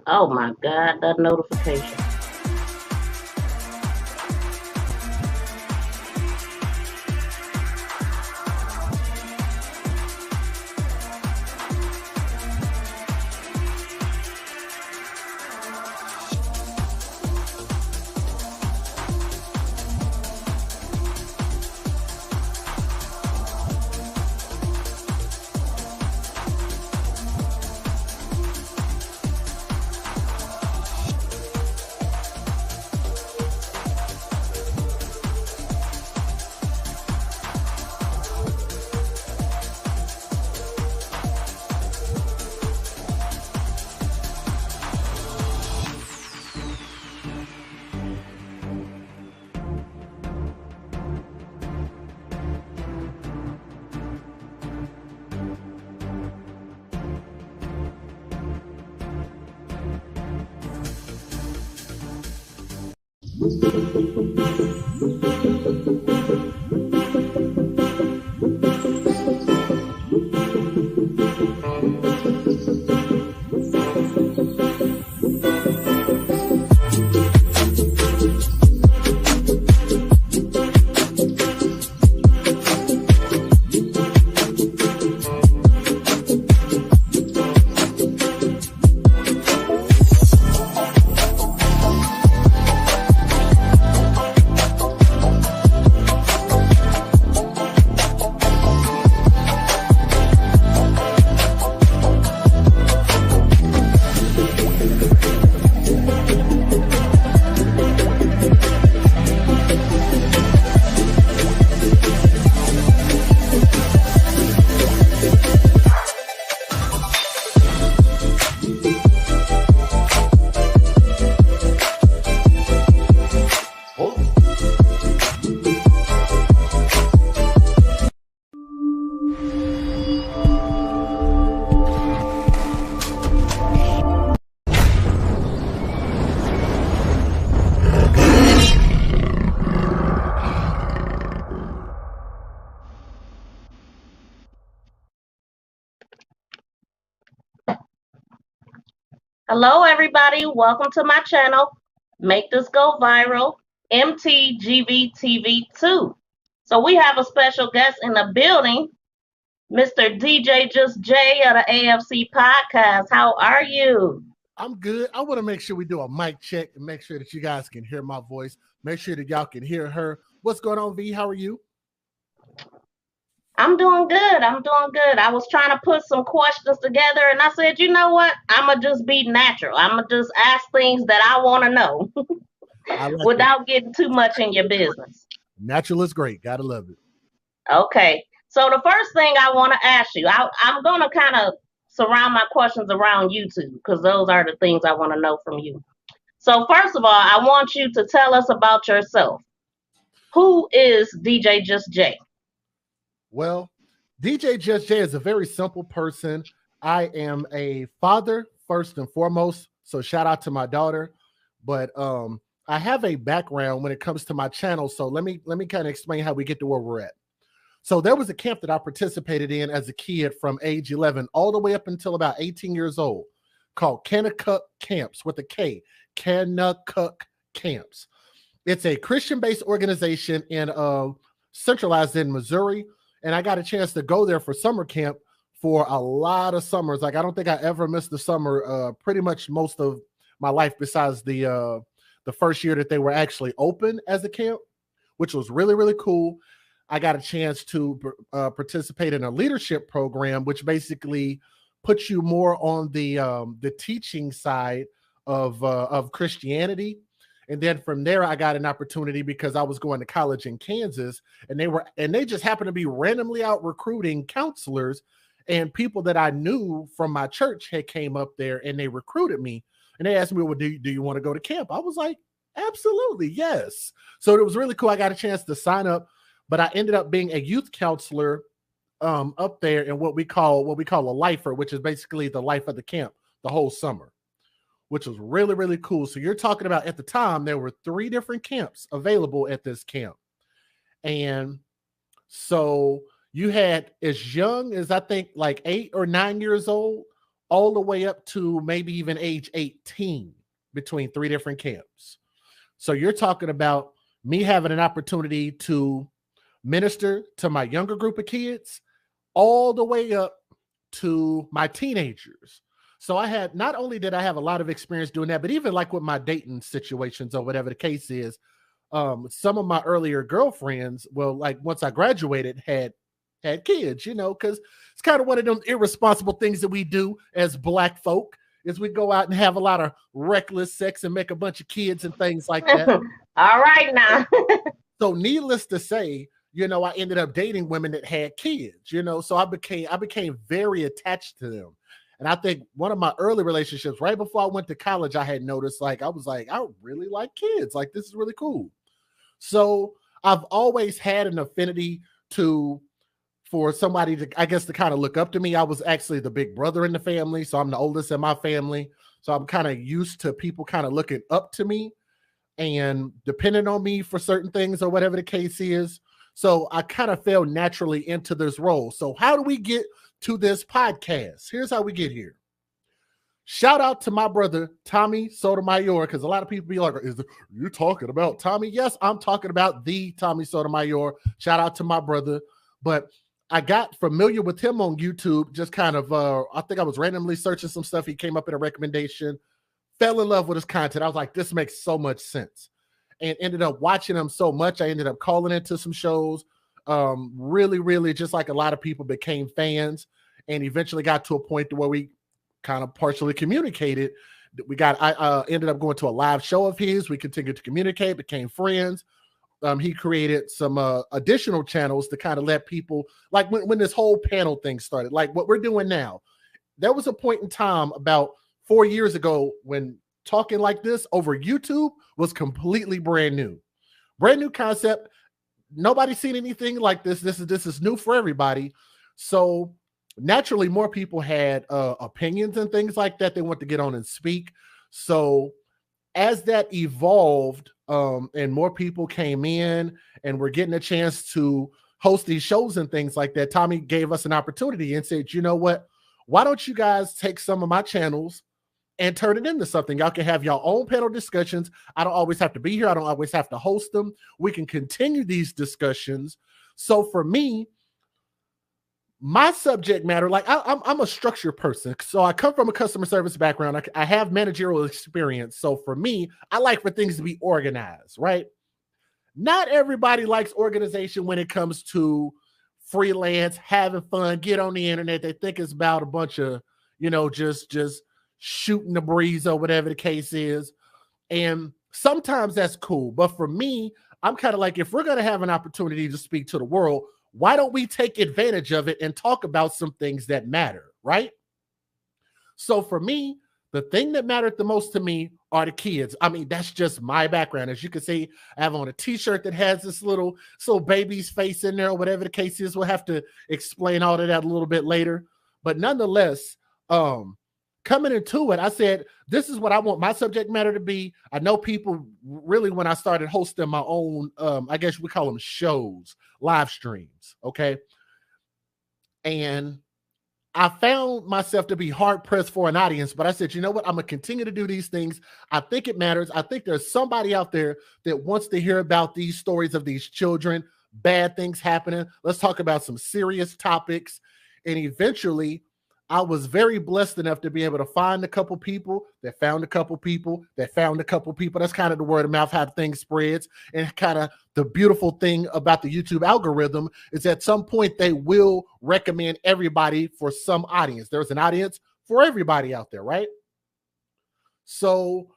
Oh my God, that notification. Hello, everybody. Welcome to my channel. Make this go viral. MTGVTV2. So we have a special guest in the building, Mr. DJ Just Jay of the AFC Podcast. How are you? I'm good. I want to make sure we do a mic check and make sure that you guys can hear my voice. Make sure that y'all can hear her. What's going on, V? How are you? I'm doing good. I was trying to put some questions together and I said, you know what? I'm going to just be natural. I'm going to just ask things that I want to know without getting too much in your business. Natural is great. Gotta love it. Okay. So the first thing I want to ask you, I'm going to kind of surround my questions around YouTube because those are the things I want to know from you. So first of all, I want you to tell us about yourself. Who is DJ Just Jay? Well, DJ Just Jay is a very simple person. I am a father first and foremost, so shout out to my daughter. But I have a background when it comes to my channel, so let me kind of explain how we get to where we're at. So there was a camp that I participated in as a kid from age 11 all the way up until about 18 years old called Kanakuk Camps with a K, Kanakuk Camps. It's a Christian-based organization centralized in Missouri. And I got a chance to go there for summer camp for a lot of summers. Like, I don't think I ever missed the summer pretty much most of my life besides the first year that they were actually open as a camp, which was really, really cool. I got a chance to participate in a leadership program, which basically puts you more on the teaching side of Christianity. And then from there, I got an opportunity because I was going to college in Kansas, and they just happened to be randomly out recruiting counselors, and people that I knew from my church had came up there and they recruited me, and they asked me, well, do you want to go to camp? I was like, absolutely, yes. So it was really cool. I got a chance to sign up, but I ended up being a youth counselor up there in what we call a lifer, which is basically the life of the camp the whole summer, which was really, really cool. So you're talking about, at the time, there were 3 different camps available at this camp. And so you had as young as, I think, like 8 or 9 years old, all the way up to maybe even age 18 between 3 different camps. So you're talking about me having an opportunity to minister to my younger group of kids all the way up to my teenagers. So I had, not only did I have a lot of experience doing that, but even like with my dating situations or whatever the case is, some of my earlier girlfriends, well, like once I graduated, had kids, because it's kind of one of those irresponsible things that we do as Black folk, is we go out and have a lot of reckless sex and make a bunch of kids and things like that. All right now. So needless to say, I ended up dating women that had kids, so I became very attached to them. And I think one of my early relationships, right before I went to college, I had noticed, I was like, I really like kids. Like, this is really cool. So I've always had an affinity for somebody to, I guess, to kind of look up to me. I was actually the big brother in the family, so I'm the oldest in my family. So I'm kind of used to people kind of looking up to me and depending on me for certain things or whatever the case is. So I kind of fell naturally into this role. So how do we get to this podcast? Here's how we get here. Shout out to my brother, Tommy Sotomayor, because a lot of people be like, you talking about Tommy? Yes, I'm talking about the Tommy Sotomayor. Shout out to my brother. But I got familiar with him on YouTube, just kind of, I think I was randomly searching some stuff. He came up in a recommendation, fell in love with his content. I was like, this makes so much sense. And ended up watching him so much. I ended up calling into some shows. Really, really, just like a lot of people, became fans and eventually got to a point where we kind of partially communicated. I ended up going to a live show of his. We continued to communicate, became friends. He created some additional channels to kind of let people, like when this whole panel thing started, like what we're doing now. There was a point in time about 4 years ago when talking like this over YouTube was completely brand new concept. Nobody's seen anything like this. This is new for everybody. So naturally, more people had opinions and things like that. They want to get on and speak. So as that evolved, and more people came in and we're getting a chance to host these shows and things like that, Tommy gave us an opportunity and said, you know what? Why don't you guys take some of my channels and turn it into something? Y'all can have your own panel discussions. I don't always have to be here. I don't always have to host them. We can continue these discussions. So for me, my subject matter, like I'm a structured person. So I come from a customer service background. I have managerial experience. So for me, I like for things to be organized, right? Not everybody likes organization when it comes to freelance, having fun, get on the internet. They think it's about a bunch of, just shooting the breeze or whatever the case is. And sometimes that's cool. But for me, I'm kind of like, if we're going to have an opportunity to speak to the world, why don't we take advantage of it and talk about some things that matter, right? So for me, the thing that mattered the most to me are the kids. I mean, that's just my background. As you can see, I have on a t-shirt that has this little baby's face in there, or whatever the case is. We'll have to explain all of that a little bit later. But nonetheless, coming into it, I said, this is what I want my subject matter to be. I know people really, when I started hosting my own, I guess we call them shows, live streams, okay? And I found myself to be hard pressed for an audience, but I said, you know what? I'm going to continue to do these things. I think it matters. I think there's somebody out there that wants to hear about these stories of these children, bad things happening. Let's talk about some serious topics. And eventually, I was very blessed enough to be able to find a couple people that found a couple people that found a couple people. That's kind of the word of mouth, how things spreads. And kind of the beautiful thing about the YouTube algorithm is at some point they will recommend everybody for some audience. There's an audience for everybody out there, right? So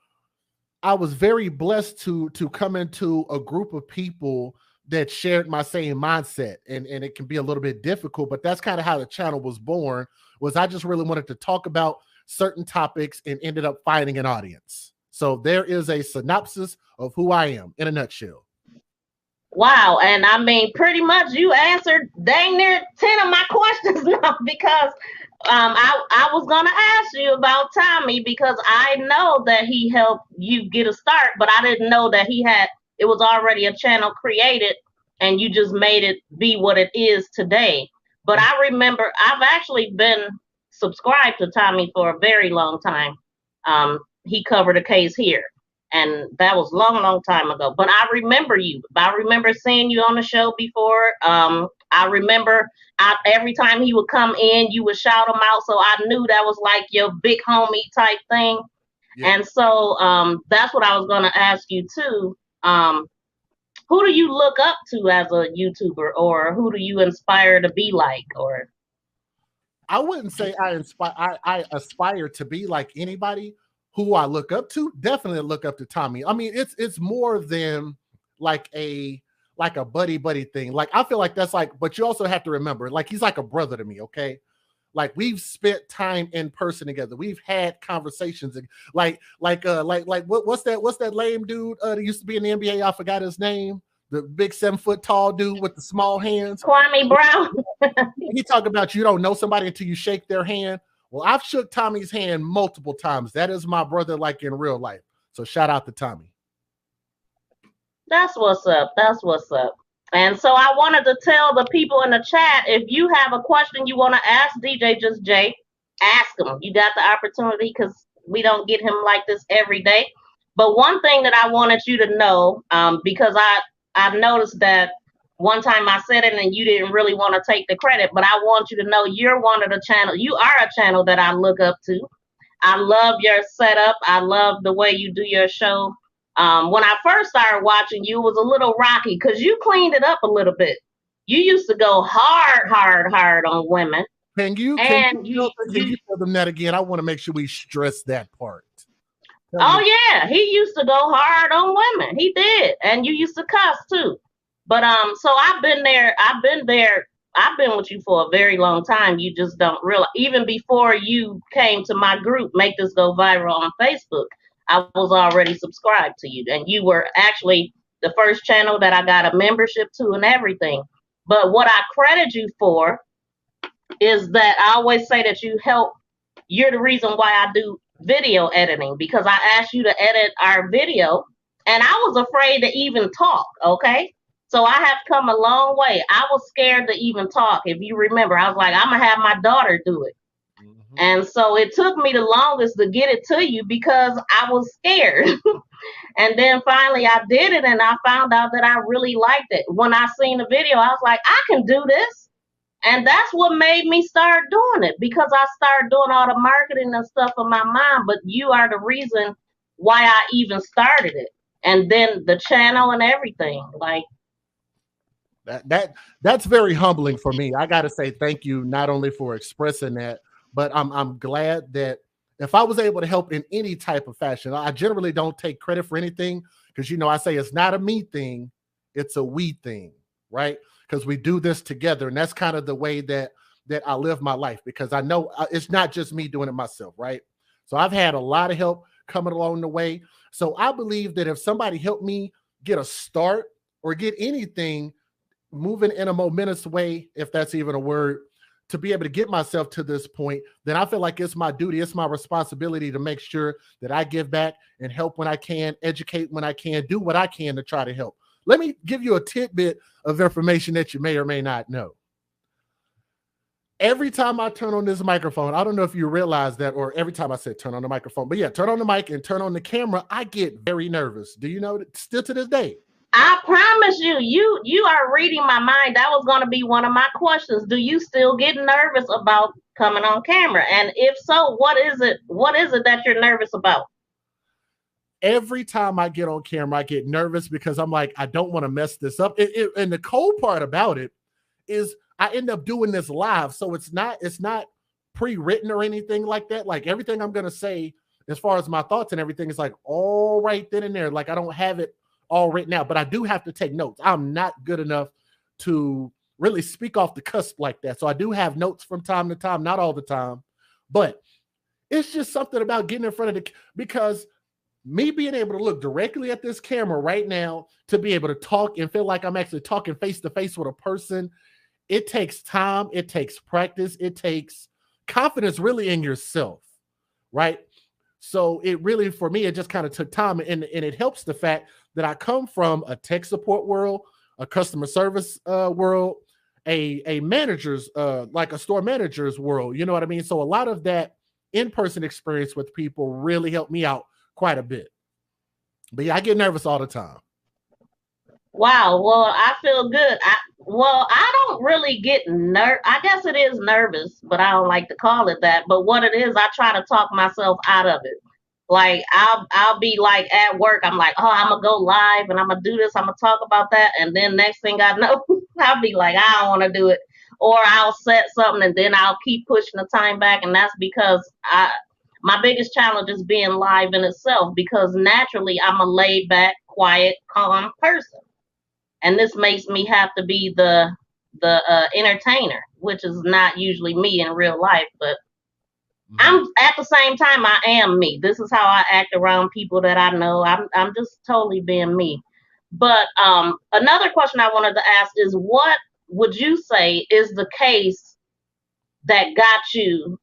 I was very blessed to come into a group of people that shared my same mindset, and it can be a little bit difficult, but that's kind of how the channel was born. Was I just really wanted to talk about certain topics and ended up finding an audience. So there is a synopsis of who I am in a nutshell. Wow. And I mean, pretty much you answered dang near 10 of my questions now, because I was going to ask you about Tommy, because I know that he helped you get a start, but I didn't know that it was already a channel created and you just made it be what it is today. But I remember I've actually been subscribed to Tommy for a very long time. He covered a case here, and that was long time ago. But I remember you. I remember seeing you on the show before. I remember every time he would come in, you would shout him out. So I knew that was like your big homie type thing. Yeah. And so that's what I was going to ask you too. Who do you look up to as a YouTuber, or who do you inspire to be like? Or I wouldn't say I aspire to be like anybody. Who I look up to, definitely look up to Tommy. I mean, it's more than like a buddy thing. Like I feel like that's like, but you also have to remember, like he's like a brother to me. Okay, like we've spent time in person together. We've had conversations. What's that lame dude that used to be in the NBA? I forgot his name. The big 7 foot tall dude with the small hands. Kwame Brown. He talk about you don't know somebody until you shake their hand. Well, I've shook Tommy's hand multiple times. That is my brother, like in real life. So shout out to Tommy. That's what's up. That's what's up. And so I wanted to tell the people in the chat, if you have a question you want to ask DJ Just Jay, ask him. You got the opportunity because we don't get him like this every day. But one thing that I wanted you to know, because I've noticed that one time I said it and you didn't really want to take the credit, but I want you to know you're one of the channel. You are a channel that I look up to. I love your setup. I love the way you do your show. When I first started watching you, it was a little rocky because you cleaned it up a little bit. You used to go hard on women. Can you tell them that again? I want to make sure we stress that part. Yeah, he used to go hard on women. He did, and you used to cuss too. But so I've been with you for a very long time. You just don't realize. Even before you came to my group, Make This Go Viral on Facebook, I was already subscribed to you, and you were actually the first channel that I got a membership to and everything. But what I credit you for is that I always say that you're the reason why I do video editing, because I asked you to edit our video and I was afraid to even talk. Okay. So I have come a long way. I was scared to even talk. If you remember, I was like, I'm going to have my daughter do it. Mm-hmm. And so it took me the longest to get it to you because I was scared. And then finally I did it and I found out that I really liked it. When I seen the video, I was like, I can do this. And that's what made me start doing it, because I started doing all the marketing and stuff in my mind. But you are the reason why I even started it. And then the channel and everything. Like that's very humbling for me. I got to say thank you, not only for expressing that, but I'm glad that if I was able to help in any type of fashion. I generally don't take credit for anything because, I say it's not a me thing, it's a we thing, right? Because we do this together, and that's kind of the way that I live my life, because I know it's not just me doing it myself, right? So I've had a lot of help coming along the way. So I believe that if somebody helped me get a start or get anything moving in a momentous way, if that's even a word, to be able to get myself to this point, then I feel like it's my duty, it's my responsibility to make sure that I give back and help when I can, educate when I can, do what I can to try to help. Let me give you a tidbit of information that you may or may not know. Every time I turn on this microphone, I don't know if you realize that, or every time I said turn on the microphone, but yeah, turn on the mic and turn on the camera, I get very nervous. Do you know that still to this day? I promise you, you are reading my mind. That was going to be one of my questions. Do you still get nervous about coming on camera? And if so, what is it that you're nervous about? Every time I get on camera, I get nervous because I'm like, I don't want to mess this up. And the cool part about it is I end up doing this live. So it's not pre-written or anything like that. Like everything I'm going to say, as far as my thoughts and everything, is like all right then and there. Like I don't have it all written out, but I do have to take notes. I'm not good enough to really speak off the cusp like that. So I do have notes from time to time, not all the time, but it's just something about getting in front of because me being able to look directly at this camera right now, to be able to talk and feel like I'm actually talking face to face with a person, it takes time, it takes practice, it takes confidence really in yourself, right? So it really, for me, it just kind of took time, and it helps the fact that I come from a tech support world, a customer service world, a manager's like a store manager's world. You know what I mean? So a lot of that in-person experience with people really helped me out quite a bit. But yeah, I get nervous all the time. Wow. Well, I feel good. I don't really get I guess it is nervous, but I don't like to call it that. But what it is, I try to talk myself out of it. Like I'll be like at work, I'm like, oh, I'm gonna go live and I'm gonna do this, I'm gonna talk about that, and then next thing I know, I'll be like, I don't want to do it, or I'll set something and then I'll keep pushing the time back, and that's because my biggest challenge is being live in itself, because naturally I'm a laid back, quiet, calm person, and this makes me have to be the entertainer, which is not usually me in real life, but I'm at the same time I am me. This is how I act around people that I know. I'm just totally being me. But another question I wanted to ask is, what would you say is the case that got you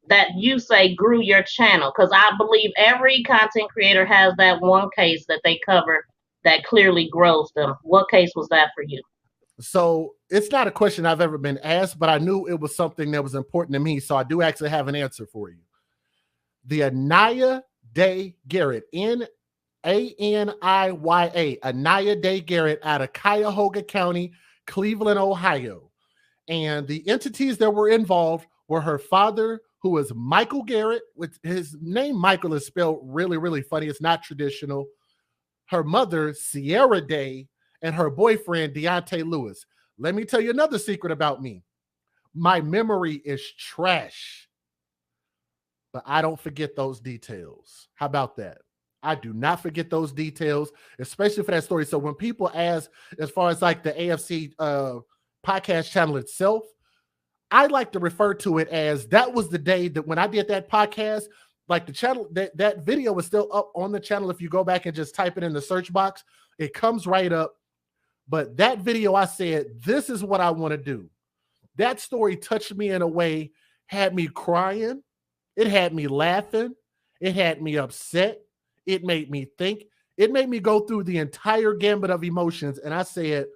that you say grew your channel? Because I believe every content creator has that one case that they cover that clearly grows them. What case was that for you? So it's not a question I've ever been asked, but I knew it was something that was important to me. So I do actually have an answer for you. The Anaya Day Garrett, Aniya, Anaya Day Garrett, out of Cuyahoga County, Cleveland, Ohio. And the entities that were involved were her father, who was Michael Garrett, with his name Michael is spelled really, really funny. It's not traditional. Her mother, Sierra Day, and her boyfriend, Deontay Lewis. Let me tell you another secret about me. My memory is trash, but I don't forget those details. How about that? I do not forget those details, especially for that story. So when people ask, as far as like the AFC podcast channel itself, I like to refer to it as that was the day that when I did that podcast, like the channel, that video was still up on the channel. If you go back and just type it in the search box, it comes right up. But that video, I said, this is what I want to do. That story touched me in a way, had me crying. It had me laughing. It had me upset. It made me think. It made me go through the entire gambit of emotions. And I said,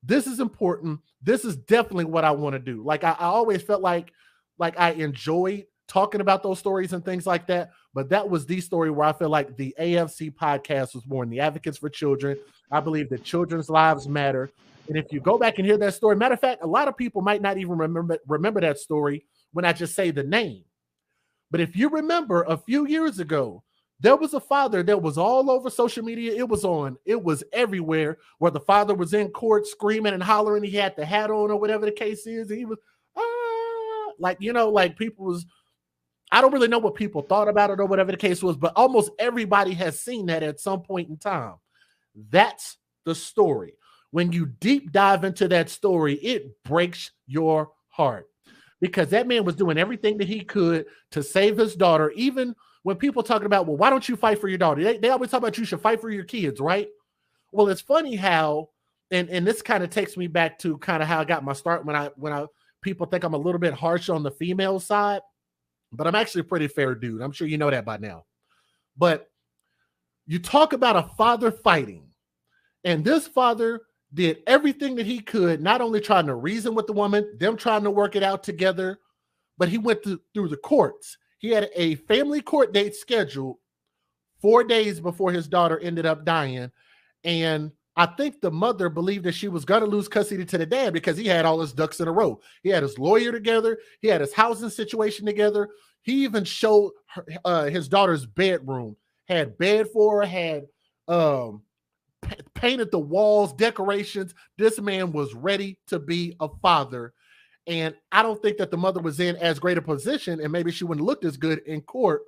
this is important. This is definitely what I want to do. Like I always felt like I enjoyed talking about those stories and things like that. But that was the story where I feel like the AFC podcast was born, the Advocates for Children. I believe that children's lives matter. And if you go back and hear that story, matter of fact, a lot of people might not even remember that story when I just say the name. But if you remember a few years ago, there was a father that was all over social media. It was everywhere, where the father was in court screaming and hollering. He had the hat on or whatever the case is. And he was, like people was, I don't really know what people thought about it or whatever the case was, but almost everybody has seen that at some point in time. That's the story. When you deep dive into that story, it breaks your heart, because that man was doing everything that he could to save his daughter. Even when people talking about, well, why don't you fight for your daughter? They always talk about you should fight for your kids, right? Well, it's funny how, and this kind of takes me back to kind of how I got my start when I people think I'm a little bit harsh on the female side, but I'm actually a pretty fair dude. I'm sure you know that by now. But you talk about a father fighting, and this father did everything that he could, not only trying to reason with the woman, them trying to work it out together, but he went through the courts. He had a family court date scheduled 4 days before his daughter ended up dying. And I think the mother believed that she was going to lose custody to the dad because he had all his ducks in a row. He had his lawyer together. He had his housing situation together. He even showed her, his daughter's bedroom, had bed for her, had painted the walls, decorations. This man was ready to be a father. And I don't think that the mother was in as great a position, and maybe she wouldn't look as good in court.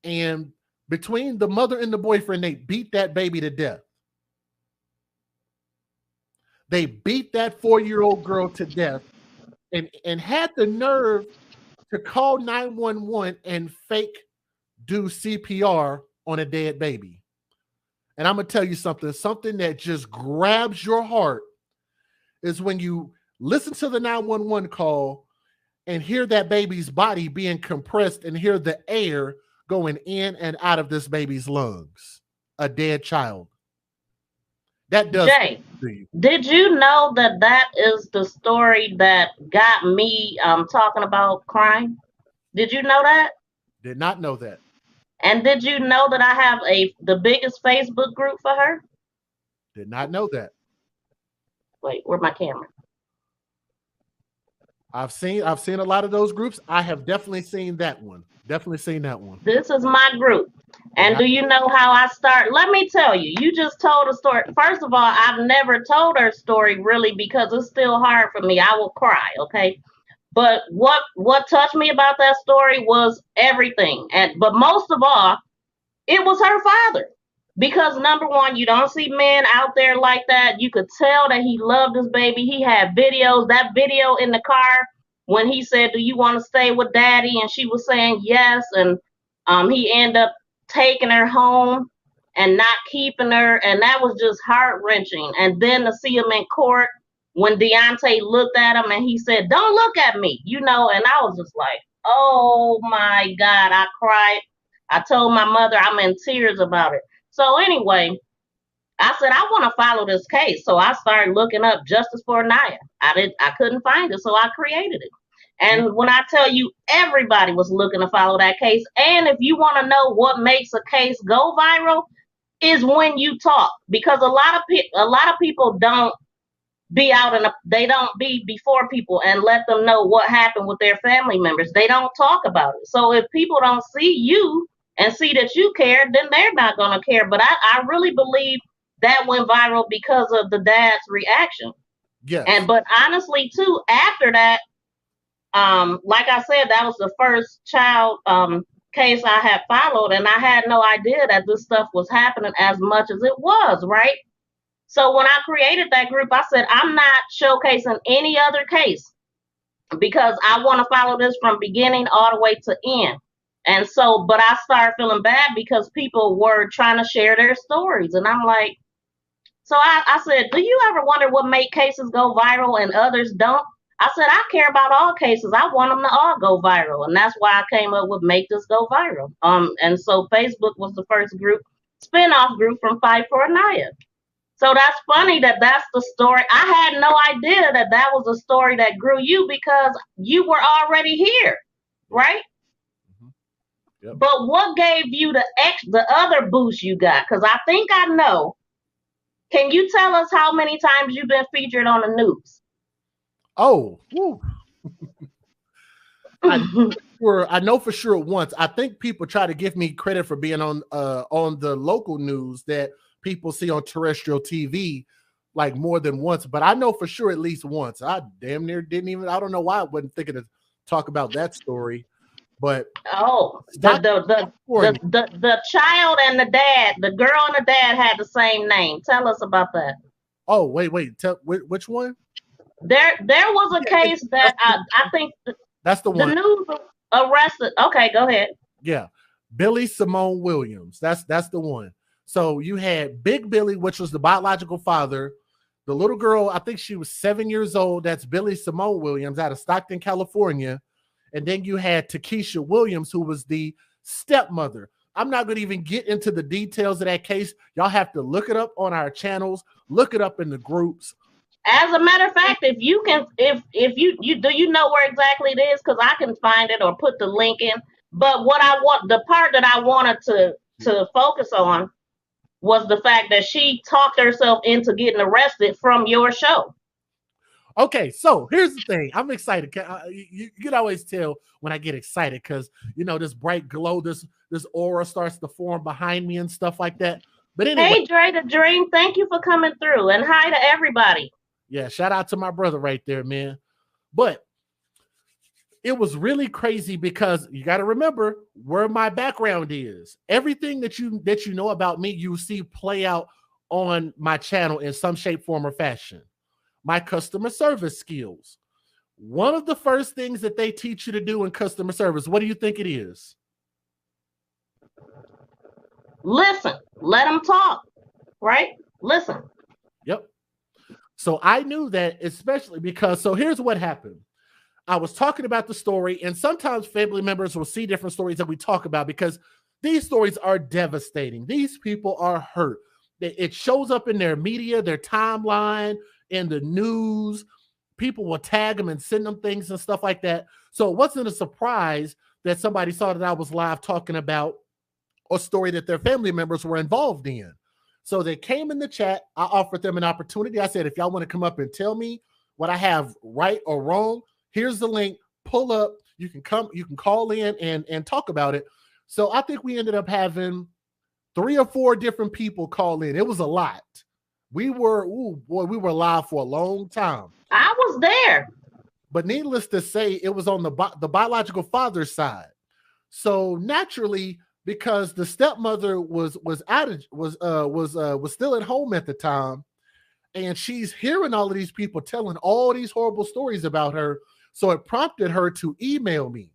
And between the mother and the boyfriend, they beat that baby to death. They beat that 4-year-old girl to death and had the nerve to call 911 and fake do CPR on a dead baby. And I'm going to tell you something that just grabs your heart is when you listen to the 911 call and hear that baby's body being compressed and hear the air going in and out of this baby's lungs. A dead child. That does Jay, to you. did you know that that is the story that got me talking about crime? Did you know that? Did not know that. And did you know that I have the biggest Facebook group for her? Did not know that. Wait, where's my camera? I've seen a lot of those groups. I have definitely seen that one. Definitely seen that one. This is my group. And do you know how I start? Let me tell you. You just told a story. First of all, I've never told her story really because it's still hard for me. I will cry, okay? But what touched me about that story was everything. But most of all, it was her father. Because number one, you don't see men out there like that. You could tell that he loved his baby. He had videos. That video in the car when he said, "Do you want to stay with daddy?" and she was saying yes, and he ended up taking her home and not keeping her, and that was just heart wrenching. And then to see him in court when Deontay looked at him and he said, "Don't look at me," and I was just like, oh my God, I cried. I told my mother I'm in tears about it. So anyway, I said I want to follow this case. So I started looking up justice for Anaya. I couldn't find it, so I created it. And when I tell you everybody was looking to follow that case, and if you want to know what makes a case go viral, is when you talk, because a lot of people don't be out they don't be before people and let them know what happened with their family members. They don't talk about it. So if people don't see you and see that you care, then they're not going to care. But I really believe that went viral because of the dad's reaction. Yes. But honestly too, after that, like I said, that was the first child case I had followed, and I had no idea that this stuff was happening as much as it was, right? So when I created that group, I said, I'm not showcasing any other case because I want to follow this from beginning all the way to end. And so, but I started feeling bad because people were trying to share their stories. And I'm like, so I said, do you ever wonder what make cases go viral and others don't? I said, I care about all cases. I want them to all go viral. And that's why I came up with Make This Go Viral. And so Facebook was the first group, spinoff group from Fight for Anaya. So that's funny that that's the story. I had no idea that that was a story that grew you because you were already here, right? Mm-hmm. Yep. But what gave you the other boost you got? Because I think I know. Can you tell us how many times you've been featured on the news? Oh, I know for sure once. I think people try to give me credit for being on the local news that people see on terrestrial TV like more than once, but I know for sure at least once. I damn near didn't even. I don't know why I wasn't thinking to talk about that story, but the child and the dad, the girl and the dad had the same name. Tell us about that. Oh wait, tell which one? There was a case that I think that's the one. The news arrested. Okay, go ahead. Yeah, Billy Simone Williams. That's the one. So you had Big Billy, which was the biological father. The little girl, I think she was 7 years old. That's Billy Simone Williams out of Stockton, California. And then you had Takesha Williams, who was the stepmother. I'm not going to even get into the details of that case. Y'all have to look it up on our channels. Look it up in the groups. As a matter of fact, if you can, if you do, you know where exactly it is, because I can find it or put the link in. But the part that I wanted to focus on was the fact that she talked herself into getting arrested from your show. Okay, so here's the thing. I'm excited. You can always tell when I get excited because, this bright glow, this aura starts to form behind me and stuff like that. But anyway. Hey, Dre the Dream, thank you for coming through. And hi to everybody. Yeah, shout out to my brother right there, man. But it was really crazy because you got to remember where my background is. Everything that you know about me, you see play out on my channel in some shape, form, or fashion. My customer service skills. One of the first things that they teach you to do in customer service, what do you think it is? Listen. Let them talk, right? Listen. Yep. So I knew that, especially because, so here's what happened. I was talking about the story, and sometimes family members will see different stories that we talk about because these stories are devastating. These people are hurt. it shows up in their media, their timeline, in the news. People will tag them and send them things and stuff like that. So it wasn't a surprise that somebody saw that I was live talking about a story that their family members were involved in. So they came in the chat. I offered them an opportunity. I said, if y'all want to come up and tell me what I have right or wrong, here's the link. Pull up. You can come. You can call in and talk about it. So I think we ended up having 3 or 4 different people call in. It was a lot. We were live for a long time. I was there. But needless to say, it was on the biological father's side. So naturally, because the stepmother was still at home at the time, and she's hearing all of these people telling all these horrible stories about her, so it prompted her to email me.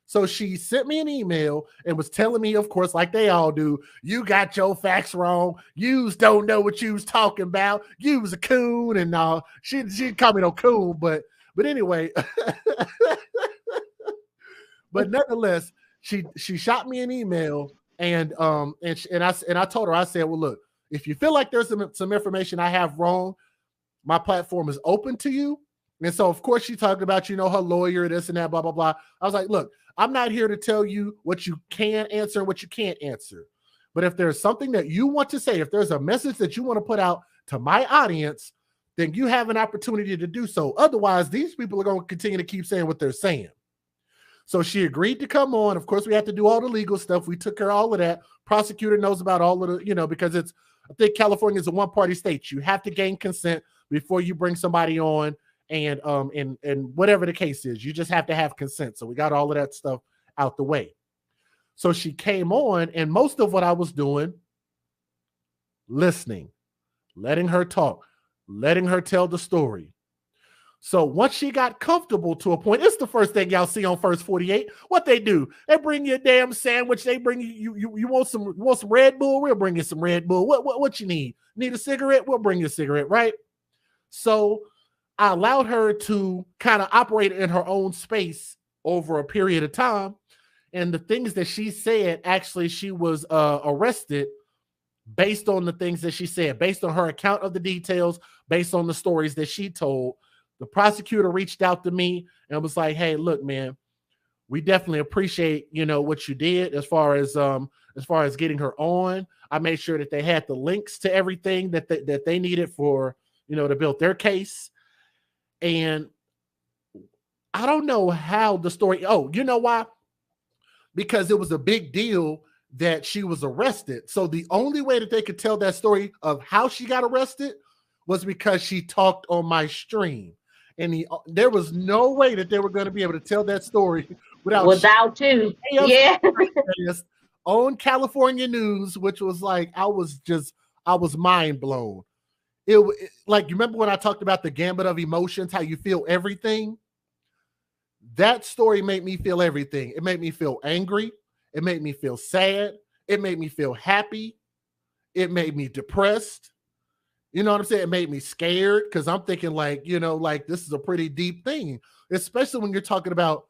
So she sent me an email and was telling me, of course, like they all do, you got your facts wrong. Yous don't know what you was talking about. You was a coon, and she called me no coon, but anyway, but nonetheless, she shot me an email, and I told her, I said, well, look, if you feel like there's some information I have wrong, my platform is open to you. And so, of course, she talked about, her lawyer, this and that, blah, blah, blah. I was like, look, I'm not here to tell you what you can answer and what you can't answer. But if there's something that you want to say, if there's a message that you want to put out to my audience, then you have an opportunity to do so. Otherwise, these people are going to continue to keep saying what they're saying. So she agreed to come on. Of course, we had to do all the legal stuff. We took care of all of that. Prosecutor knows about all of the, because I think California is a one-party state. You have to gain consent before you bring somebody on. And whatever the case is, you just have to have consent. So we got all of that stuff out the way. So she came on, and most of what I was doing, listening, letting her talk, letting her tell the story. So once she got comfortable to a point, it's the first thing y'all see on First 48. What they do, they bring you a damn sandwich. They bring you want some Red Bull? We'll bring you some Red Bull. What you need? Need a cigarette? We'll bring you a cigarette, right? So I allowed her to kind of operate in her own space over a period of time. And the things that she said, actually, she was arrested based on the things that she said, based on her account of the details, based on the stories that she told. The prosecutor reached out to me and was like, hey, look, man, we definitely appreciate, what you did as far as getting her on. I made sure that they had the links to everything that they needed for, to build their case. And I don't know how the story, you know why? Because it was a big deal that she was arrested. So the only way that they could tell that story of how she got arrested was because she talked on my stream. And there was no way that they were going to be able to tell that story without you. Yeah. On California news, which was like, I was mind blown. It like, you remember when I talked about the gambit of emotions, how you feel everything? That story made me feel everything. It made me feel angry. It made me feel sad. It made me feel happy. It made me depressed. You know what I'm saying? It made me scared because I'm thinking like, this is a pretty deep thing, especially when you're talking about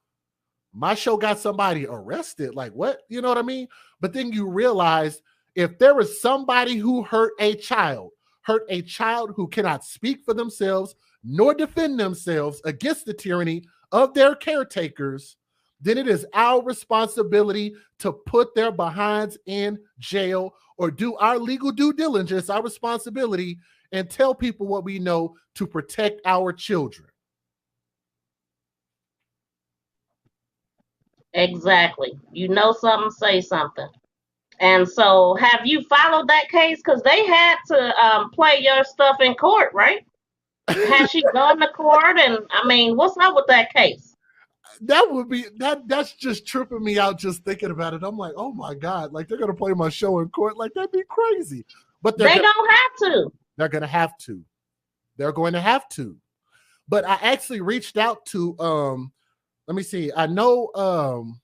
my show got somebody arrested. Like what? You know what I mean? But then you realize if there is somebody who hurt a child who cannot speak for themselves nor defend themselves against the tyranny of their caretakers, then it is our responsibility to put their behinds in jail or do our legal due diligence, our responsibility, and tell people what we know to protect our children. Exactly. You know something, say something. And so have you followed that case? Because they had to play your stuff in court, right? Has she gone to court? And I mean, what's up with that case? That would be that's just tripping me out just thinking about it. I'm like, oh my God, like they're gonna play my show in court. Like that'd be crazy. But they don't have to. They're gonna have to. They're going to have to. But I actually reached out to let me see. I know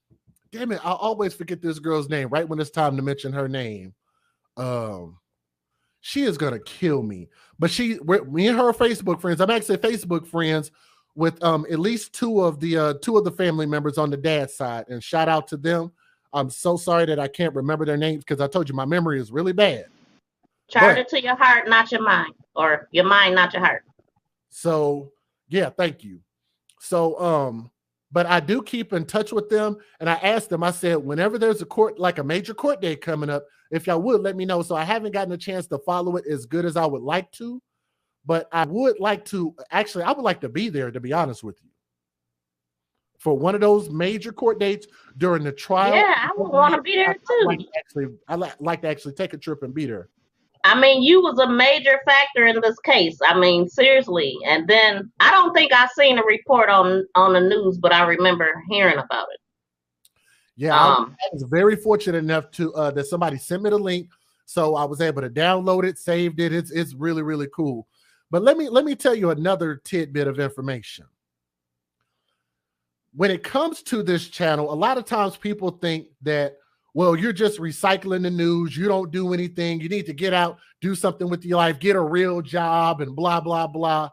damn it, I always forget this girl's name right when it's time to mention her name. She is gonna kill me. But me and her are Facebook friends. I'm actually Facebook friends with at least two of the family members on the dad's side. And shout out to them. I'm so sorry that I can't remember their names because I told you my memory is really bad. Charge it to your heart, not your mind, or your mind, not your heart. So yeah, thank you. So but I do keep in touch with them, and I asked them, I said, whenever there's a court, like a major court date coming up, if y'all would let me know. So I haven't gotten a chance to follow it as good as I would like to, but I would like to, actually, I would like to be there, to be honest with you, for one of those major court dates during the trial. Yeah, I would want to be there too. I'd like to actually take a trip and be there. I mean, you was a major factor in this case. I mean, seriously. And then I don't think I seen a report on the news, but I remember hearing about it. Yeah, I was very fortunate enough to that somebody sent me the link, so I was able to download it, saved it. It's really, really cool. But let me tell you another tidbit of information. When it comes to this channel, a lot of times people think that, well, you're just recycling the news. You don't do anything. You need to get out, do something with your life, get a real job, and blah, blah, blah.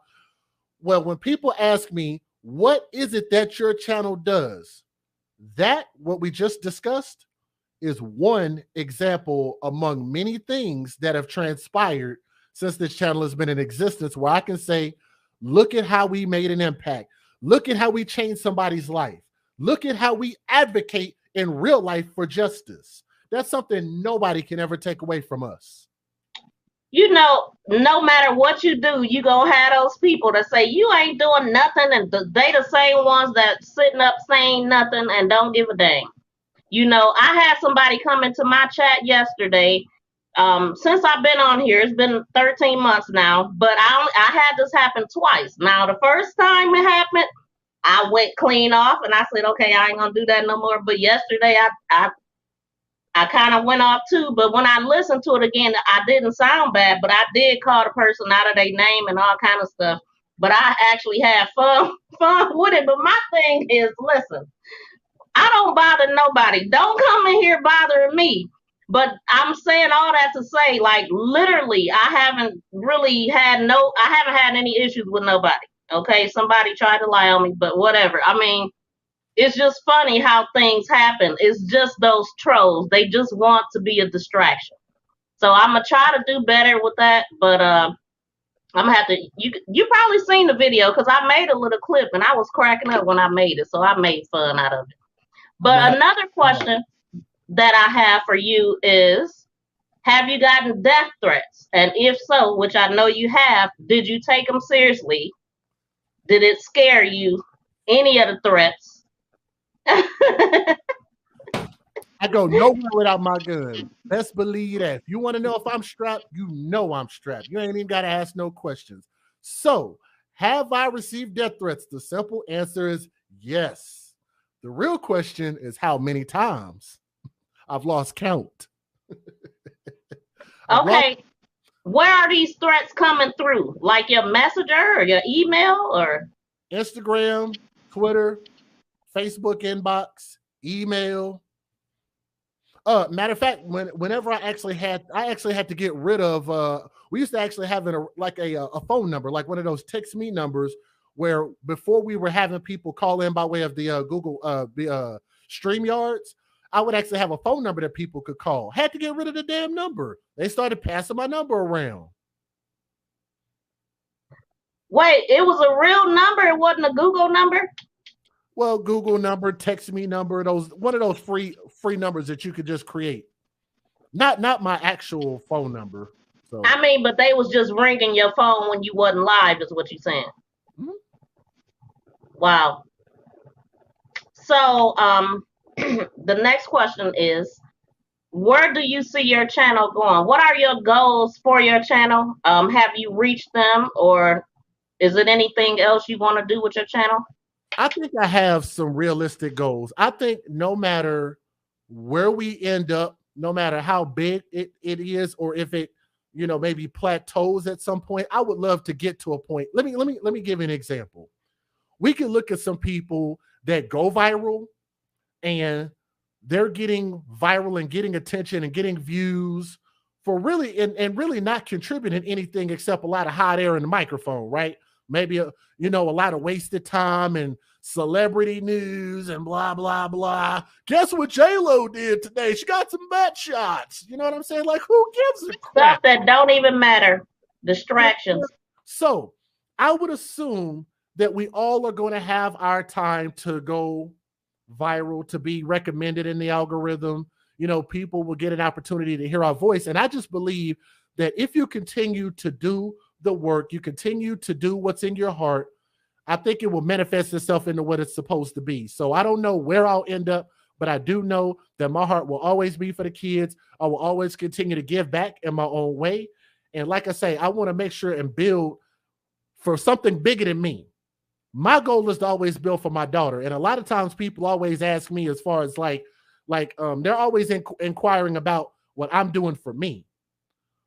Well, when people ask me, what is it that your channel does? That, what we just discussed, is one example among many things that have transpired since this channel has been in existence, where I can say, look at how we made an impact. Look at how we changed somebody's life. Look at how we advocate in real life for justice. That's something nobody can ever take away from us. You know, no matter what you do, you gonna have those people that say you ain't doing nothing, and they the same ones that sitting up saying nothing and don't give a dang. You know, I had somebody come into my chat yesterday. Since I've been on here, it's been 13 months now, but I had this happen twice. Now, the first time it happened, I went clean off and I said, okay, I ain't gonna do that no more. But yesterday I kind of went off too, but when I listened to it again, I didn't sound bad, but I did call the person out of their name and all kind of stuff. But I actually had fun with it. But my thing is, listen, I don't bother nobody. Don't come in here bothering me. But I'm saying all that to say, like, literally, I haven't had any issues with nobody. Okay, somebody tried to lie on me, but whatever. I mean, it's just funny how things happen. It's just those trolls. They just want to be a distraction. So I'm gonna try to do better with that. But I'm gonna have to. You probably seen the video because I made a little clip and I was cracking up when I made it. So I made fun out of it. But another question that I have for you is, have you gotten death threats? And if so, which I know you have, did you take them seriously? Did it scare you? Any of the threats? I go nowhere without my gun. Best believe that. If you want to know if I'm strapped, you know I'm strapped. You ain't even got to ask no questions. So, have I received death threats? The simple answer is yes. The real question is how many times. I've lost count. Okay. Where are these threats coming through? Like your messenger or your email or Instagram, Twitter, Facebook inbox, email. Matter of fact, whenever I actually had to get rid of. We used to actually have a phone number, like one of those text me numbers, where before we were having people call in by way of the Google StreamYards. I would actually have a phone number that people could call. Had to get rid of the damn number. They started passing my number around. Wait, it was a real number? It wasn't a Google number? Well, Google number, text me number, one of those free numbers that you could just create. Not my actual phone number. So I mean, but they was just ringing your phone when you wasn't live, is what you're saying. Mm-hmm. Wow. So the next question is, where do you see your channel going? What are your goals for your channel? Have you reached them, or is it anything else you want to do with your channel? I think I have some realistic goals. I think no matter where we end up, no matter how big it is, or if it, maybe plateaus at some point, I would love to get to a point. Let me give you an example. We can look at some people that go viral and they're getting viral and getting attention and getting views for really and really not contributing anything except a lot of hot air in the microphone, right? maybe a lot of wasted time and celebrity news and blah blah blah. Guess what J-Lo did today? She got some butt shots. You know what I'm saying? Like, who gives a crap? Stuff that don't even matter. Distractions. So I would assume that we all are going to have our time to go viral, to be recommended in the algorithm. People will get an opportunity to hear our voice. And I just believe that if you continue to do the work, you continue to do what's in your heart, I think it will manifest itself into what it's supposed to be. So I don't know where I'll end up, but I do know that my heart will always be for the kids. I will always continue to give back in my own way. And like I say, I want to make sure and build for something bigger than me. My goal is to always build for my daughter. And a lot of times people always ask me as far as they're always inquiring about what I'm doing for me.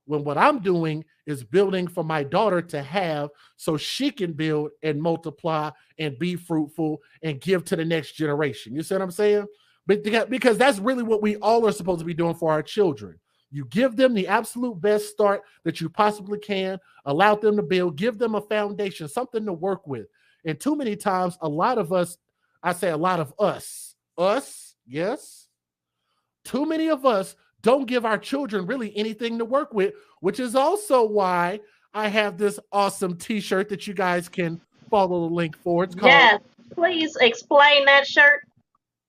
When what I'm doing is building for my daughter to have so she can build and multiply and be fruitful and give to the next generation. You see what I'm saying? But because that's really what we all are supposed to be doing for our children. You give them the absolute best start that you possibly can, allow them to build, give them a foundation, something to work with. And too many times, a lot of us, yes, too many of us don't give our children really anything to work with, which is also why I have this awesome t-shirt that you guys can follow the link for. It's called... Yes, please explain that shirt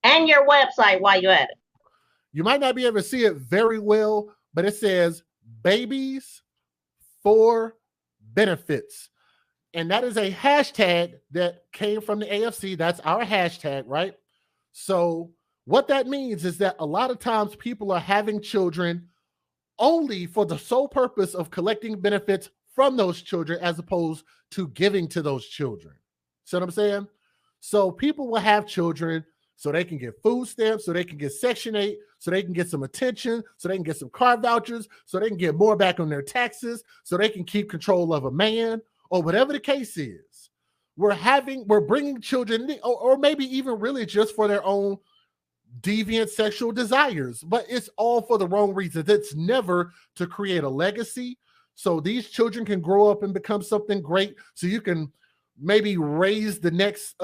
and your website while you're at it. You might not be able to see it very well, but it says Babies for Benefits. And that is a hashtag that came from the AFC. That's our hashtag, right? So what that means is that a lot of times people are having children only for the sole purpose of collecting benefits from those children as opposed to giving to those children. See what I'm saying? So people will have children so they can get food stamps, so they can get Section 8, so they can get some attention, so they can get some car vouchers, so they can get more back on their taxes, so they can keep control of a man, or whatever the case is. We're bringing children, or maybe even really just for their own deviant sexual desires, but it's all for the wrong reasons. It's never to create a legacy so these children can grow up and become something great, so you can maybe raise the next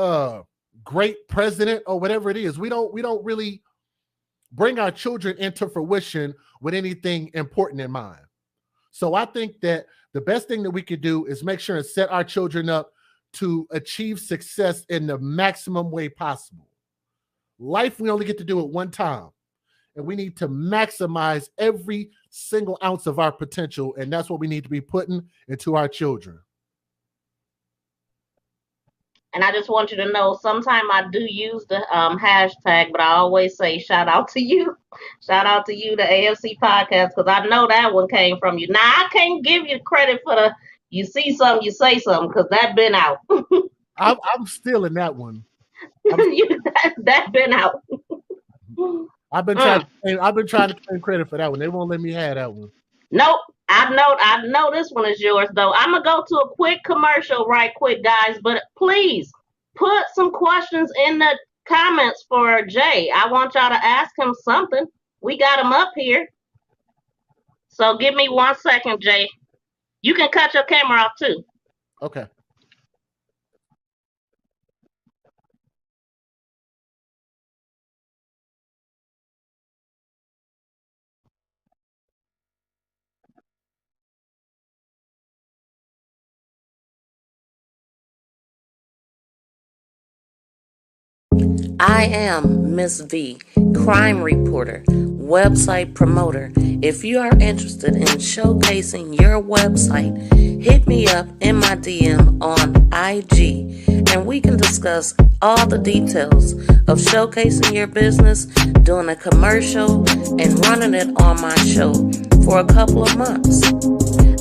great president or whatever it is. We don't really bring our children into fruition with anything important in mind. So I think that the best thing that we could do is make sure and set our children up to achieve success in the maximum way possible. Life, we only get to do it one time, and we need to maximize every single ounce of our potential, and that's what we need to be putting into our children. And I just want you to know, sometimes I do use the hashtag, but I always say shout out to you. Shout out to you, the AFC podcast, because I know that one came from you. Now, I can't give you credit for the you see something, you say something, because that been out. I'm stealing that one. That been out. I've been trying to claim credit for that one. They won't let me have that one. Nope. I know this one is yours, though. I'm going to go to a quick commercial right quick, guys. But please put some questions in the comments for Jay. I want y'all to ask him something. We got him up here. So give me 1 second, Jay. You can cut your camera off, too. Okay. I am Miss V, crime reporter, website promoter. If you are interested in showcasing your website, hit me up in my DM on IG, and we can discuss all the details of showcasing your business, doing a commercial, and running it on my show for a couple of months,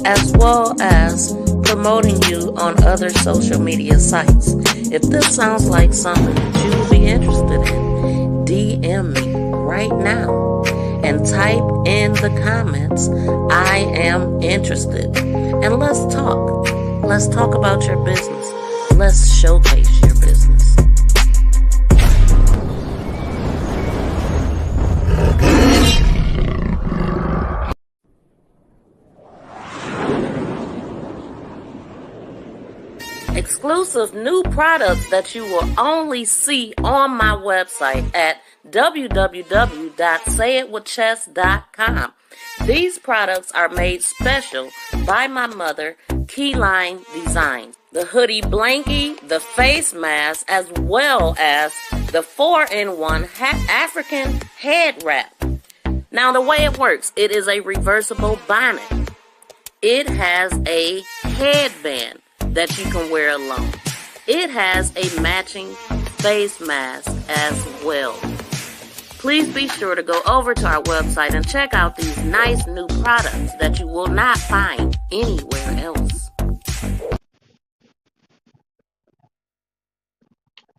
as well as promoting you on other social media sites. If this sounds like something that you would be interested in, DM me right now and type in the comments, I am interested. And let's talk. Let's talk about your business. Let's showcase your business. exclusive new products that you will only see on my website at www.sayitwithchess.com. These products are made special by my mother, Keyline Designs. The hoodie blankie, the face mask, as well as the 4-in-1 African head wrap. Now, the way it works, it is a reversible bonnet. It has a headband that you can wear alone. It has a matching face mask as well. Please be sure to go over to our website and check out these nice new products that you will not find anywhere else.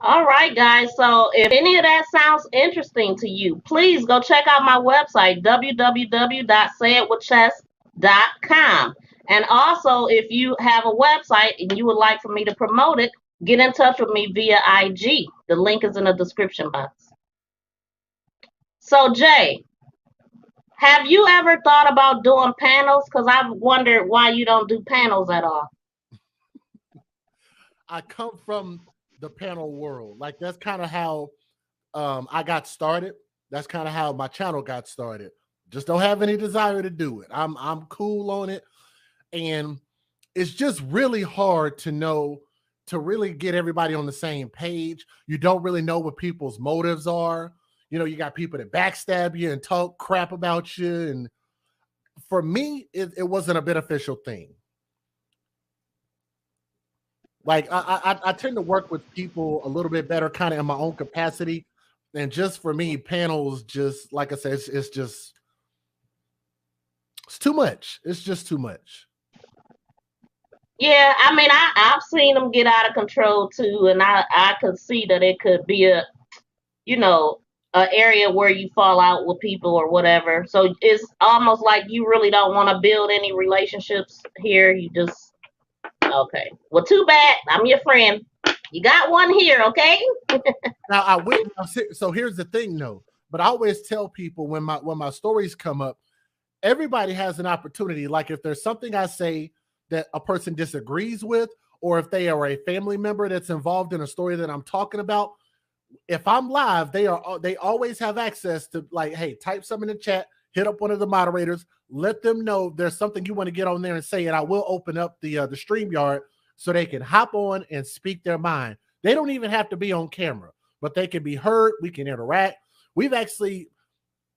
All right, guys. So if any of that sounds interesting to you, please go check out my website, www.sayitwithchess.com. And also, if you have a website and you would like for me to promote it, get in touch with me via IG. The link is in the description box. So, Jay, have you ever thought about doing panels? Because I've wondered why you don't do panels at all. I come from the panel world. Like, that's kind of how I got started. That's kind of how my channel got started. Just don't have any desire to do it. I'm cool on it. And it's just really hard to really get everybody on the same page. You don't really know what people's motives are. You know, you got people that backstab you and talk crap about you. And for me, it wasn't a beneficial thing. Like, I tend to work with people a little bit better kind of in my own capacity. And just for me, panels, just like I said, it's too much. It's just too much. Yeah, I mean, I've seen them get out of control too, and I could see that it could be an area where you fall out with people or whatever. So it's almost like you really don't want to build any relationships here. You just, okay. Well, too bad. I'm your friend. You got one here, okay? Now so here's the thing though, but I always tell people when my stories come up, everybody has an opportunity. Like, if there's something I say that a person disagrees with, or if they are a family member that's involved in a story that I'm talking about, if I'm live, they always have access to, like, hey, type something in the chat, hit up one of the moderators, let them know there's something you want to get on there and say, and I will open up the StreamYard so they can hop on and speak their mind. They don't even have to be on camera, but they can be heard. We can interact. We've actually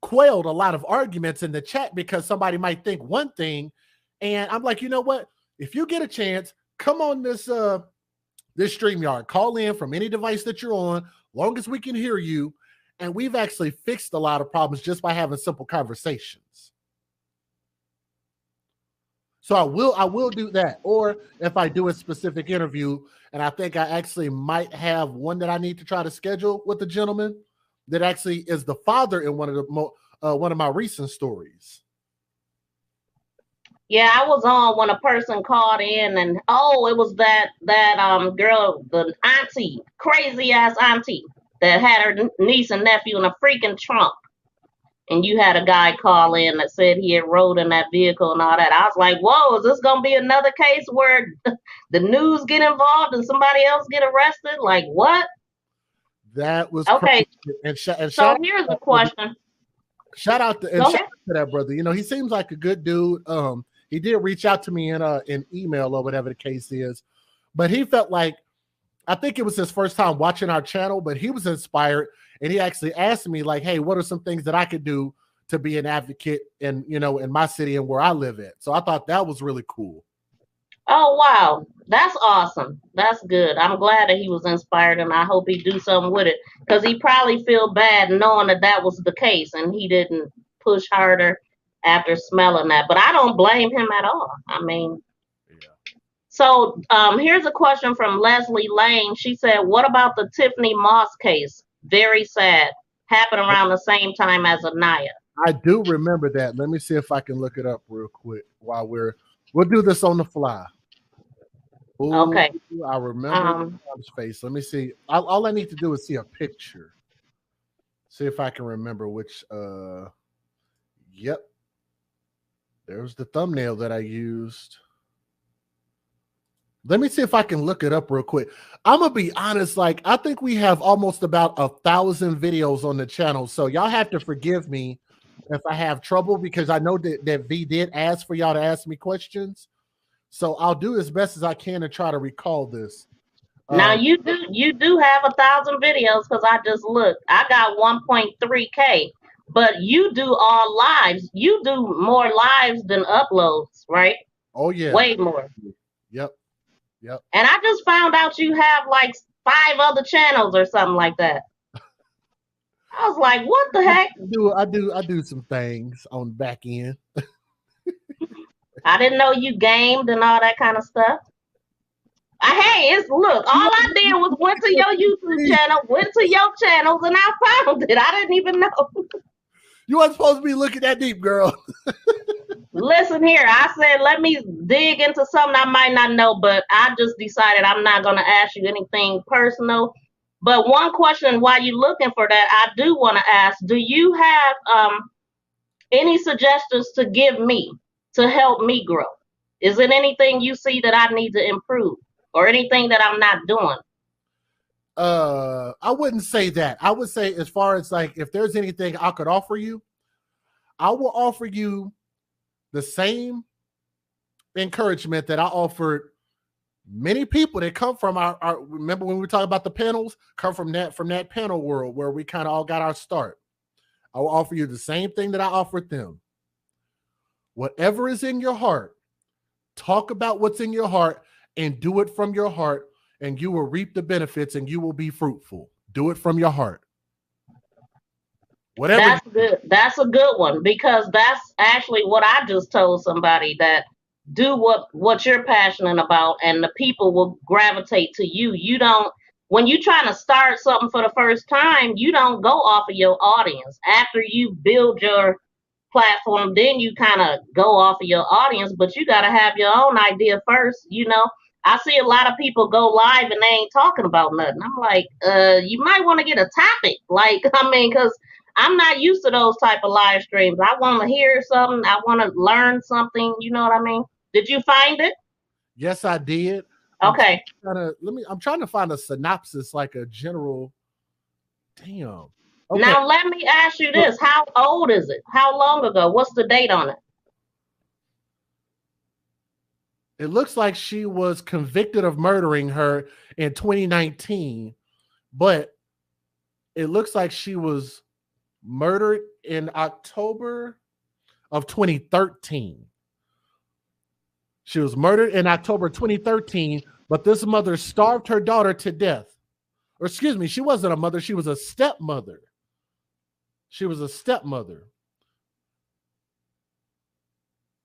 quelled a lot of arguments in the chat because somebody might think one thing, and I'm like, you know what? If you get a chance, come on this StreamYard, call in from any device that you're on, long as we can hear you. And we've actually fixed a lot of problems just by having simple conversations. So I will do that. Or if I do a specific interview, and I think I actually might have one that I need to try to schedule with the gentleman that actually is the father in one of my recent stories. Yeah, I was on when a person called in, and it was that girl, the auntie, crazy ass auntie that had her niece and nephew in a freaking trunk. And you had a guy call in that said he had rode in that vehicle and all that. I was like, whoa, is this gonna be another case where the news get involved and somebody else get arrested? Like, what? That was okay. Crazy. So here's a question. Shout out to that brother. You know, he seems like a good dude. He did reach out to me in an email or whatever the case is, but he felt like, I think it was his first time watching our channel, but he was inspired, and he actually asked me, like, hey, what are some things that I could do to be an advocate in my city and where I live at? So I thought that was really cool. Oh, wow. That's awesome. That's good. I'm glad that he was inspired, and I hope he do something with it, because he probably feel bad knowing that was the case and he didn't push harder after smelling that. But I don't blame him at all. I mean, yeah. So here's a question from Leslie Lane. She said, what about the Tiffany Moss case? Very sad. Happened around the same time as Anaya. I do remember that. Let me see if I can look it up real quick while we'll do this on the fly. Ooh, okay. I remember his face. Let me see. All I need to do is see a picture. See if I can remember which. Yep. There's the thumbnail that I used. Let me see if I can look it up real quick. I'm gonna be honest, like I think we have almost about 1,000 videos on the channel. So y'all have to forgive me if I have trouble because I know that V did ask for y'all to ask me questions. So I'll do as best as I can to try to recall this. Now you do have 1,000 videos because I just looked. I got 1.3K, but you do all lives. You do more lives than uploads, right? Oh yeah. Way more. Yep. Yep. And I just found out you have like 5 other channels or something like that. I was like, what the heck? I do some things on the back end. I didn't know you gamed and all that kind of stuff. Hey, look, all I did was went to your YouTube channel, went to your channels, and I found it. I didn't even know. You weren't supposed to be looking that deep, girl. Listen here, I said let me dig into something I might not know, but I just decided I'm not going to ask you anything personal. But one question while you're looking for that, I do want to ask, do you have any suggestions to give me to help me grow? Is it anything you see that I need to improve or anything that I'm not doing? I wouldn't say that. I would say as far as like if there's anything I could offer you, I will offer you the same encouragement that I offered many people that come from our remember when we were talking about the panels, come from that panel world where we kind of all got our start. I will offer you the same thing that I offered them. Whatever is in your heart, talk about what's in your heart and do it from your heart, and you will reap the benefits and you will be fruitful. Do it from your heart. Whatever. That's good. That's a good one because that's actually what I just told somebody, that do what you're passionate about and the people will gravitate to you. You don't, when you're trying to start something for the first time, you don't go off of your audience. After you build your platform, then you kind of go off of your audience, but you got to have your own idea first. I see a lot of people go live and they ain't talking about nothing. I'm like, you might want to get a topic. Like, I mean, because I'm not used to those type of live streams. I want to hear something. I want to learn something. You know what I mean? Did you find it? Yes, I did. Okay. I'm trying to find a synopsis, like a general. Damn. Okay. Now let me ask you this: how old is it? How long ago? What's the date on it? It looks like she was convicted of murdering her in 2019, but it looks like she was murdered in October of 2013. She was murdered in October 2013, but this mother starved her daughter to death. Or excuse me, she wasn't a mother, she was a stepmother. She was a stepmother.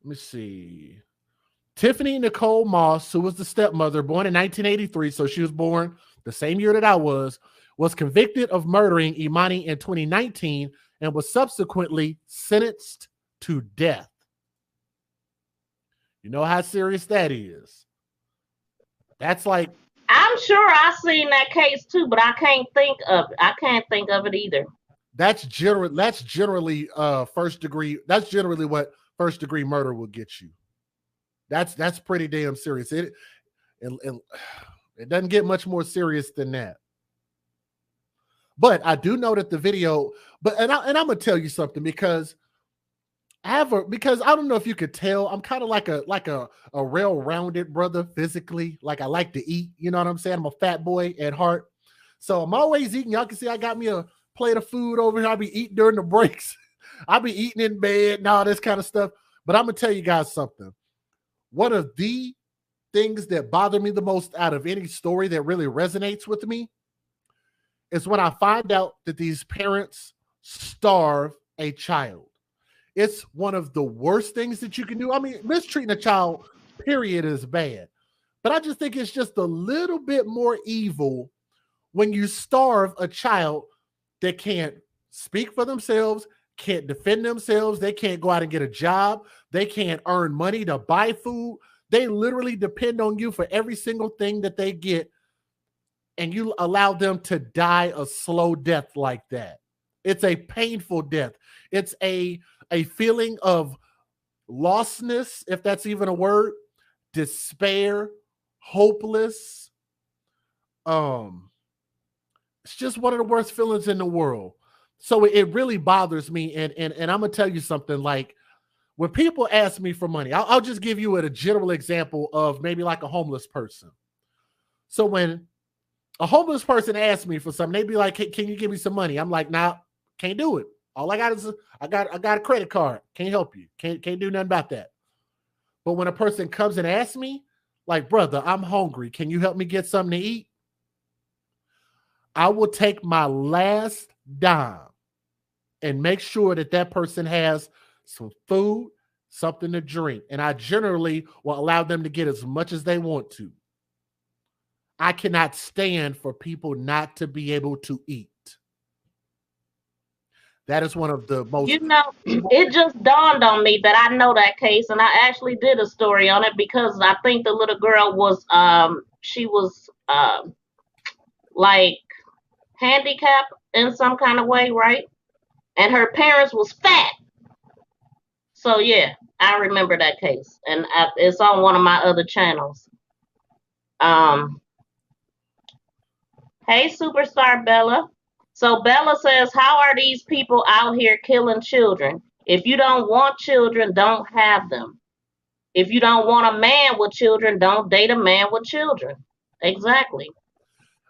Let me see. Tiffany Nicole Moss, who was the stepmother, born in 1983, so she was born the same year that I was convicted of murdering Imani in 2019 and was subsequently sentenced to death. You know how serious that is. That's like, I'm sure I've seen that case too, but I can't think of it. I can't think of it either. That's generally first degree. That's generally what first degree murder will get you. That's pretty damn serious. It doesn't get much more serious than that. But I do know that the video, and I'm gonna tell you something because because I don't know if you could tell, I'm kind of like a well-rounded brother physically. Like I like to eat, you know what I'm saying? I'm a fat boy at heart. So I'm always eating. Y'all can see I got me a plate of food over here. I'll be eating during the breaks. I'll be eating in bed and all this kind of stuff. But I'm gonna tell you guys something. One of the things that bother me the most out of any story that really resonates with me is when I find out that these parents starve a child. It's one of the worst things that you can do. I mean, mistreating a child, period, is bad. But I just think it's just a little bit more evil when you starve a child that can't speak for themselves, can't defend themselves. They can't go out and get a job. They can't earn money to buy food. They literally depend on you for every single thing that they get. And you allow them to die a slow death like that. It's a painful death. It's a feeling of lostness, if that's even a word, despair, hopeless. It's just one of the worst feelings in the world. So it really bothers me. And I'm gonna tell you something. Like when people ask me for money, I'll just give you a general example of maybe like a homeless person. So when a homeless person asks me for something, they be like, hey, "Can you give me some money?" I'm like, "Nah, can't do it. All I got is I got a credit card. Can't help you. Can't do nothing about that." But when a person comes and asks me, like, "Brother, I'm hungry. Can you help me get something to eat?" I will take my last dime and make sure that that person has some food, something to drink. And I generally will allow them to get as much as they want to. I cannot stand for people not to be able to eat. That is one of the most. You know, it just dawned on me that I know that case, and I actually did a story on it because I think the little girl was, she was like handicapped in some kind of way, right? And her parents was fat. So yeah, I remember that case, and it's on one of my other channels. Um, hey, superstar Bella. So Bella says, "How are these people out here killing children? If you don't want children, don't have them. If you don't want a man with children, don't date a man with children." Exactly.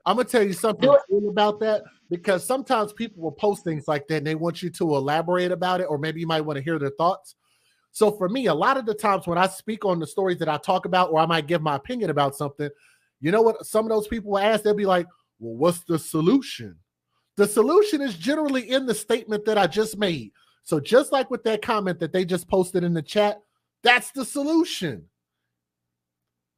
I'm gonna tell you something cool about that, because sometimes people will post things like that and they want you to elaborate about it, or maybe you might want to hear their thoughts. So for me, a lot of the times when I speak on the stories that I talk about, or I might give my opinion about something, you know what some of those people will ask? They'll be like, "Well, what's the solution?" The solution is generally in the statement that I just made. So just like with that comment that they just posted in the chat, that's the solution.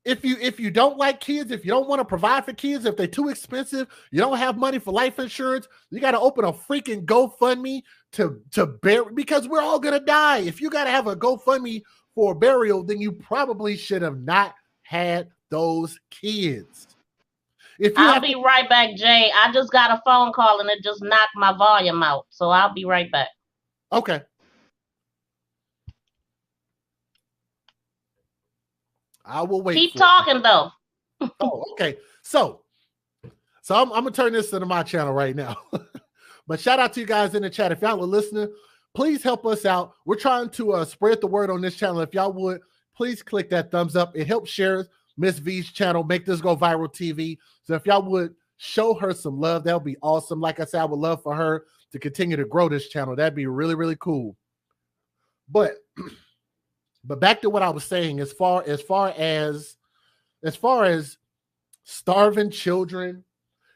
If you don't like kids, if you don't want to provide for kids, if they're too expensive, you don't have money for life insurance, you got to open a freaking GoFundMe to bury, because we're all gonna die. If you got to have a GoFundMe for a burial, then you probably should have not had those kids. I'll be right back, Jay. I just got a phone call and it just knocked my volume out. So I'll be right back. Okay. I will wait. Keep talking though. Oh, okay. So I'm gonna turn this into my channel right now. But shout out to you guys in the chat. If y'all are listening, please help us out. We're trying to spread the word on this channel. If y'all would, please click that thumbs up. It helps share Miss V's channel, make this go viral TV. So if y'all would show her some love, that would be awesome. Like I said, I would love for her to continue to grow this channel. That'd be really, really cool. But back to what I was saying, as far as starving children,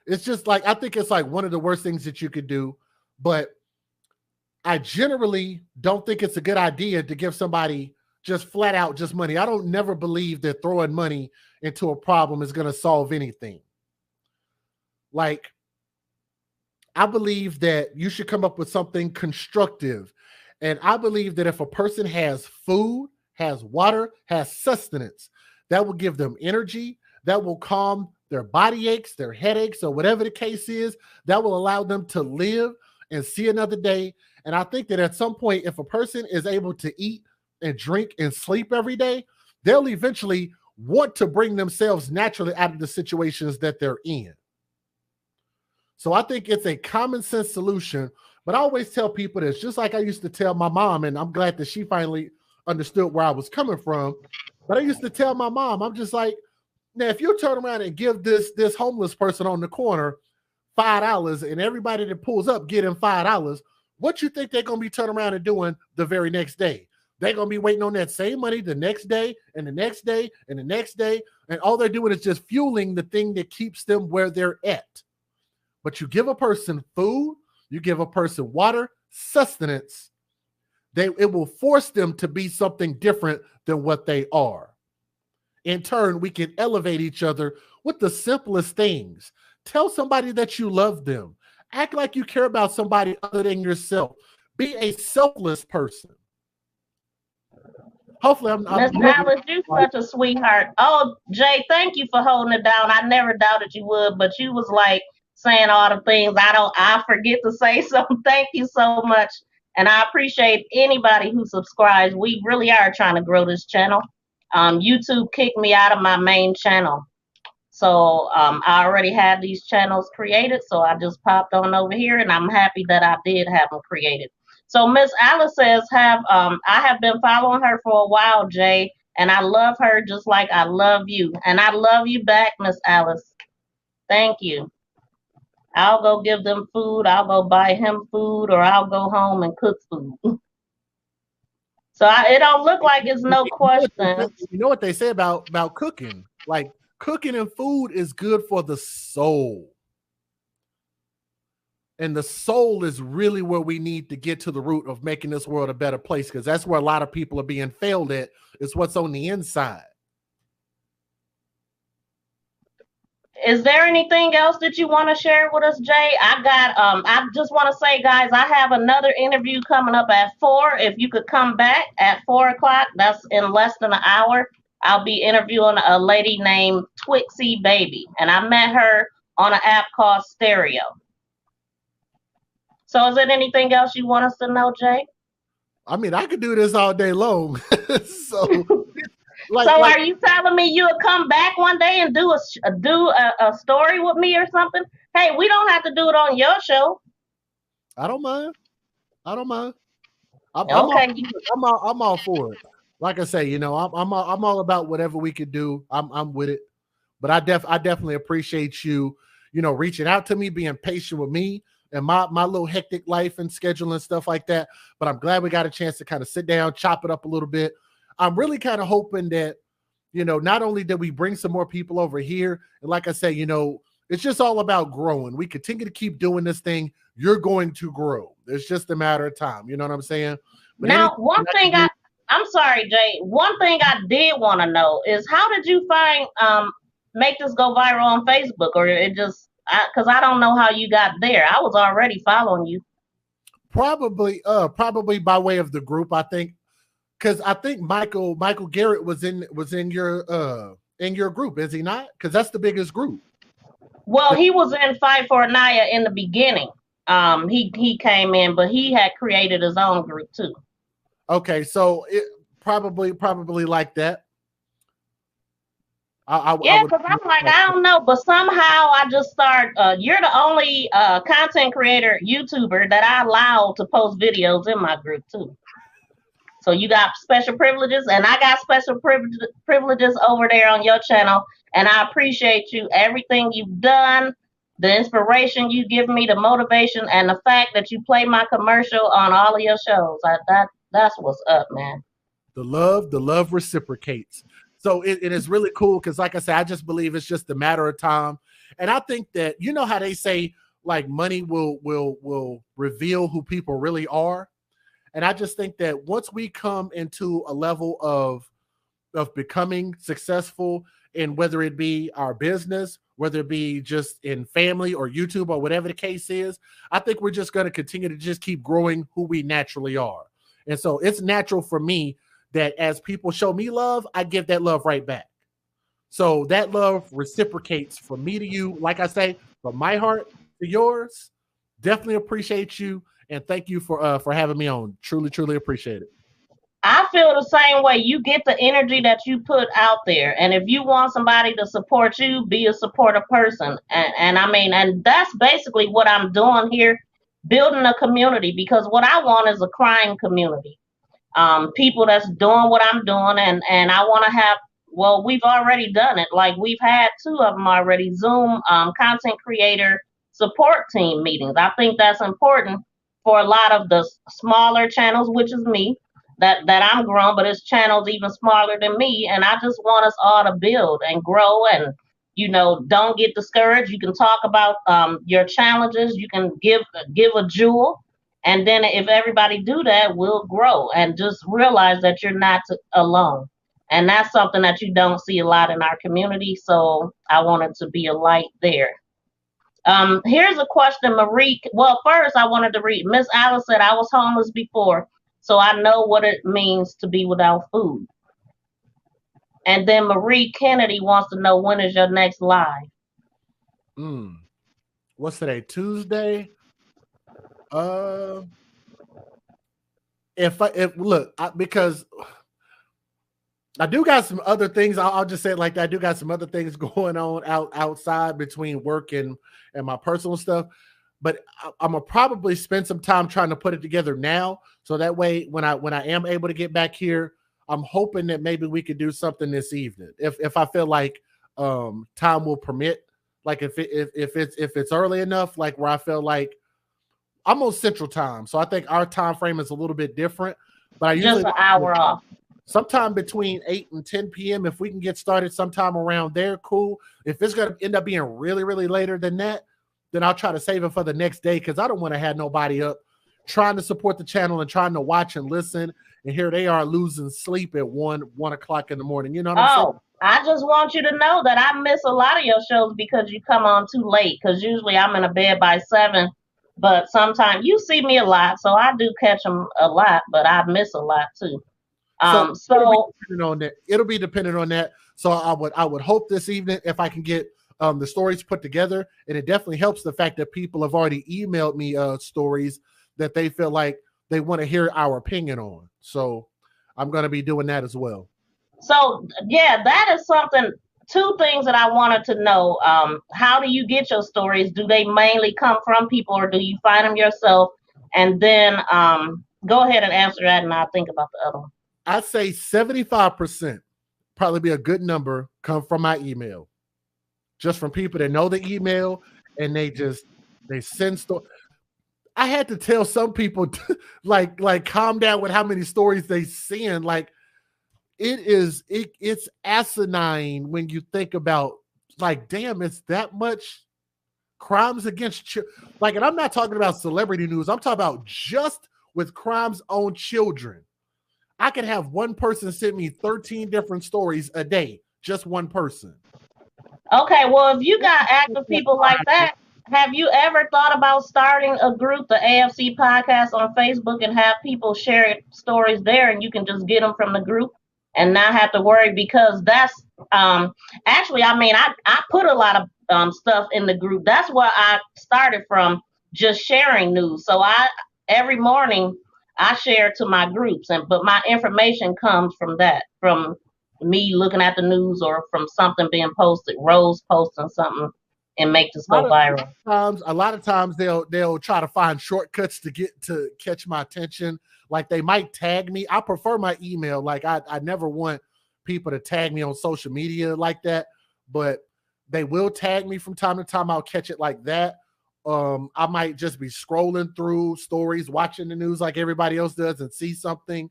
it's just like, I think it's like one of the worst things that you could do. But I generally don't think it's a good idea to give somebody just flat out just money. I don't never believe that throwing money into a problem is going to solve anything. Like, I believe that you should come up with something constructive. And I believe that if a person has food, has water, has sustenance, that will give them energy, that will calm their body aches, their headaches, or whatever the case is, that will allow them to live and see another day. And I think that at some point, if a person is able to eat and drink and sleep every day, they'll eventually want to bring themselves naturally out of the situations that they're in. So I think it's a common sense solution. But I always tell people this, just like I used to tell my mom, and I'm glad that she finally understood where I was coming from. But I used to tell my mom, I'm just like, now, if you turn around and give this homeless person on the corner $5 and everybody that pulls up get him $5, what you think they're going to be turning around and doing the very next day? They're going to be waiting on that same money the next day and the next day and the next day. And all they're doing is just fueling the thing that keeps them where they're at. But you give a person food, you give a person water, sustenance, it will force them to be something different than what they are. In turn, we can elevate each other with the simplest things. Tell somebody that you love them. Act like you care about somebody other than yourself. Be a selfless person. Hopefully, Miss Alice, you're such a sweetheart. Oh, Jay, thank you for holding it down. I never doubted you would, but you was like saying all the things I forget to say. So thank you so much. And I appreciate anybody who subscribes. We really are trying to grow this channel. YouTube kicked me out of my main channel So I already had these channels created, so I just popped on over here, and I'm happy that I did have them created. So Miss Alice says, I have been following her for a while, Jay, and I love her just like I love you, and I love you back, Miss Alice. Thank you. I'll go give them food. I'll go buy him food, or I'll go home and cook food. So it don't look like it's no questions. You know what they say about cooking? Like cooking and food is good for the soul. And the soul is really where we need to get to the root of making this world a better place, because that's where a lot of people are being failed at, is what's on the inside. Is there anything else that you want to share with us, Jay? I just want to say, guys, I have another interview coming up at 4. If you could come back at 4 o'clock, that's in less than an hour. I'll be interviewing a lady named Twixie Baby, and I met her on an app called Stereo. So is there anything else you want us to know, Jay? I mean, I could do this all day long. So are you telling me you'll come back one day and do a story with me or something? Hey, we don't have to do it on your show. I don't mind. Okay. I'm all for it. Like I say, I'm all about whatever we could do. I'm with it. But I definitely appreciate you, reaching out to me, being patient with me and my little hectic life and schedule and stuff like that. But I'm glad we got a chance to kind of sit down, chop it up a little bit. I'm really kind of hoping that, not only did we bring some more people over here, and like I say, it's just all about growing. We continue to keep doing this thing. You're going to grow. It's just a matter of time. You know what I'm saying? But now, I'm sorry, Jay. One thing I did want to know is, how did you make this go viral on Facebook, or it just, because I don't know how you got there. I was already following you. Probably by way of the group, I think. Because I think Michael Garrett was in your group, is he not? Because that's the biggest group. Well, he was in Fight for Anaya in the beginning. He came in, but he had created his own group too. Okay, so it probably like that. Because I'm like, I don't know, but somehow I just start. You're the only content creator YouTuber that I allow to post videos in my group too. So you got special privileges, and I got special privileges over there on your channel. And I appreciate you, everything you've done, the inspiration you give me, the motivation, and the fact that you play my commercial on all of your shows. That's what's up, man. The love reciprocates. So it is really cool because, like I said, I just believe it's just a matter of time. And I think that, how they say, like, money will reveal who people really are. And I just think that once we come into a level of becoming successful in, whether it be our business, whether it be just in family or YouTube or whatever the case is, I think we're just going to continue to just keep growing who we naturally are. And so it's natural for me that as people show me love, I give that love right back. So that love reciprocates from me to you. Like I say, from my heart to yours. Definitely appreciate you. And thank you for having me on. Truly, truly appreciate it. I feel the same way. You get the energy that you put out there. And if you want somebody to support you, be a supportive person. And that's basically what I'm doing here, building a community, because what I want is a crime community. People that's doing what I'm doing. And I want to have, well, we've already done it. Like, we've had 2 of them already, Zoom content creator support team meetings. I think that's important for a lot of the smaller channels, which is me, that I'm growing, but it's channels even smaller than me. And I just want us all to build and grow and, don't get discouraged. You can talk about your challenges. You can give a jewel. And then if everybody do that, we'll grow, and just realize that you're not alone. And that's something that you don't see a lot in our community. So I wanted to be a light there. Here's a question, Marie. Well, first I wanted to read. Miss Alice said, I was homeless before, so I know what it means to be without food. And then Marie Kennedy wants to know, when is your next live? What's today? Tuesday? Because I do got some other things. I'll just say it like that. I do got some other things going on outside between work and my personal stuff. But I'm gonna probably spend some time trying to put it together now, so that way when I am able to get back here, I'm hoping that maybe we could do something this evening if I feel like time will permit. Like if it's early enough, like where I feel like I'm on Central Time, so I think our time frame is a little bit different. But I usually Just an hour off. sometime between 8 and 10 p.m. If we can get started sometime around there, cool. If it's going to end up being really, really later than that, then I'll try to save it for the next day because I don't want to have nobody up trying to support the channel and trying to watch and listen. And here they are losing sleep at 1 o'clock in the morning. You know what I'm saying? I just want you to know that I miss a lot of your shows because you come on too late. Because usually I'm in a bed by 7, but sometimes you see me a lot, so I do catch them a lot, but I miss a lot too. So it'll be dependent on that. So I would hope this evening if I can get the stories put together, and it definitely helps the fact that people have already emailed me stories that they feel like they want to hear our opinion on. So I'm going to be doing that as well. So yeah, that is something. 2 things that I wanted to know. How do you get your stories? Do they mainly come from people, or do you find them yourself? And then go ahead and answer that, and I'll think about the other one. I'd say 75%, probably be a good number, come from my email. Just from people that know the email and they send stories. I had to tell some people to, like calm down with how many stories they send. Like it's asinine when you think about, like, damn, it's that much crimes against like, and I'm not talking about celebrity news. I'm talking about just with crimes on children. I could have one person send me 13 different stories a day, just one person. Okay, well, if you got active people like that, have you ever thought about starting a group, the AFC Podcast on Facebook, and have people share stories there, and you can just get them from the group and not have to worry? Because that's actually, I mean, I put a lot of stuff in the group. That's where I started from, just sharing news. So every morning I share to my groups, but my information comes from that, from me looking at the news or from something being posted, Rose posting something and make this go viral. A lot of times they'll try to find shortcuts to catch my attention. Like they might tag me. I prefer my email. Like I never want people to tag me on social media like that, but they will tag me from time to time. I'll catch it like that. I might just be scrolling through stories, watching the news like everybody else does, and see something.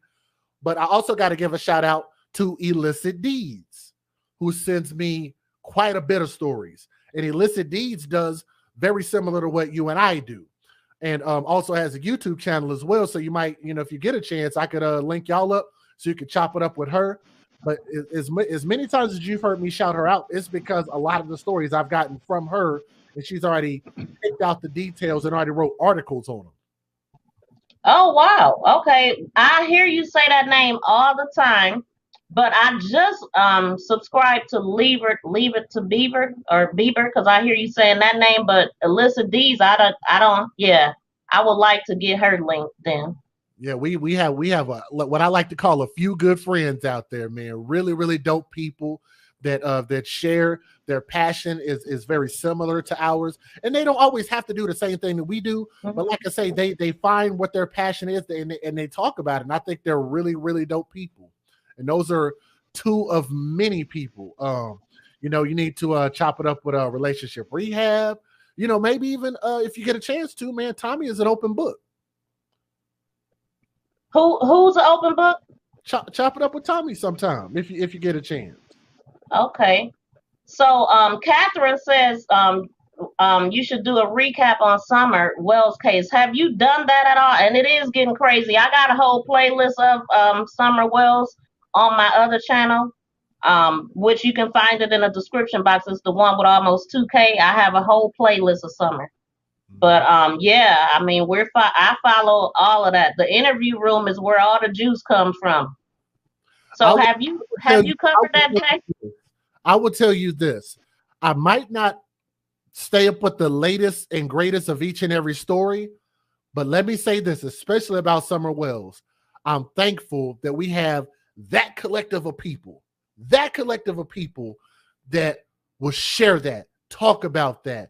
But I also got to give a shout out to Illicit Deeds, who sends me quite a bit of stories. And Illicit Deeds does very similar to what you and I do. And also has a YouTube channel as well. So you might, if you get a chance, I could link y'all up so you could chop it up with her. But as many times as you've heard me shout her out, it's because a lot of the stories I've gotten from her, and she's already picked out the details and already wrote articles on them. Oh, wow. Okay. I hear you say that name all the time, but I just subscribed to Leave It to Beaver, or Bieber, because I hear you saying that name. But Alyssa D's, I don't. Yeah, I would like to get her linked then. Yeah, we have what I like to call a few good friends out there, man. Really, really dope people that share their passion is very similar to ours, and they don't always have to do the same thing that we do. Mm-hmm. But like I say, they find what their passion is, and they talk about it. And I think they're really, really dope people. And those are 2 of many people. You need to chop it up with a relationship rehab. Maybe even if you get a chance to, man, Tommy is an open book. Who's an open book? Chop it up with Tommy sometime if you get a chance. Okay. So Catherine says you should do a recap on Summer Wells case. Have you done that at all? And it is getting crazy. I got a whole playlist of Summer Wells on my other channel, which you can find it in the description box. It's the one with almost 2K. I have a whole playlist of Summer. But yeah, I mean, I follow all of that. The interview room is where all the juice comes from. So have you covered that, Jay? I will tell you this. I might not stay up with the latest and greatest of each and every story, but let me say this, especially about Summer Wells. I'm thankful that we have that collective of people that will share that, talk about that,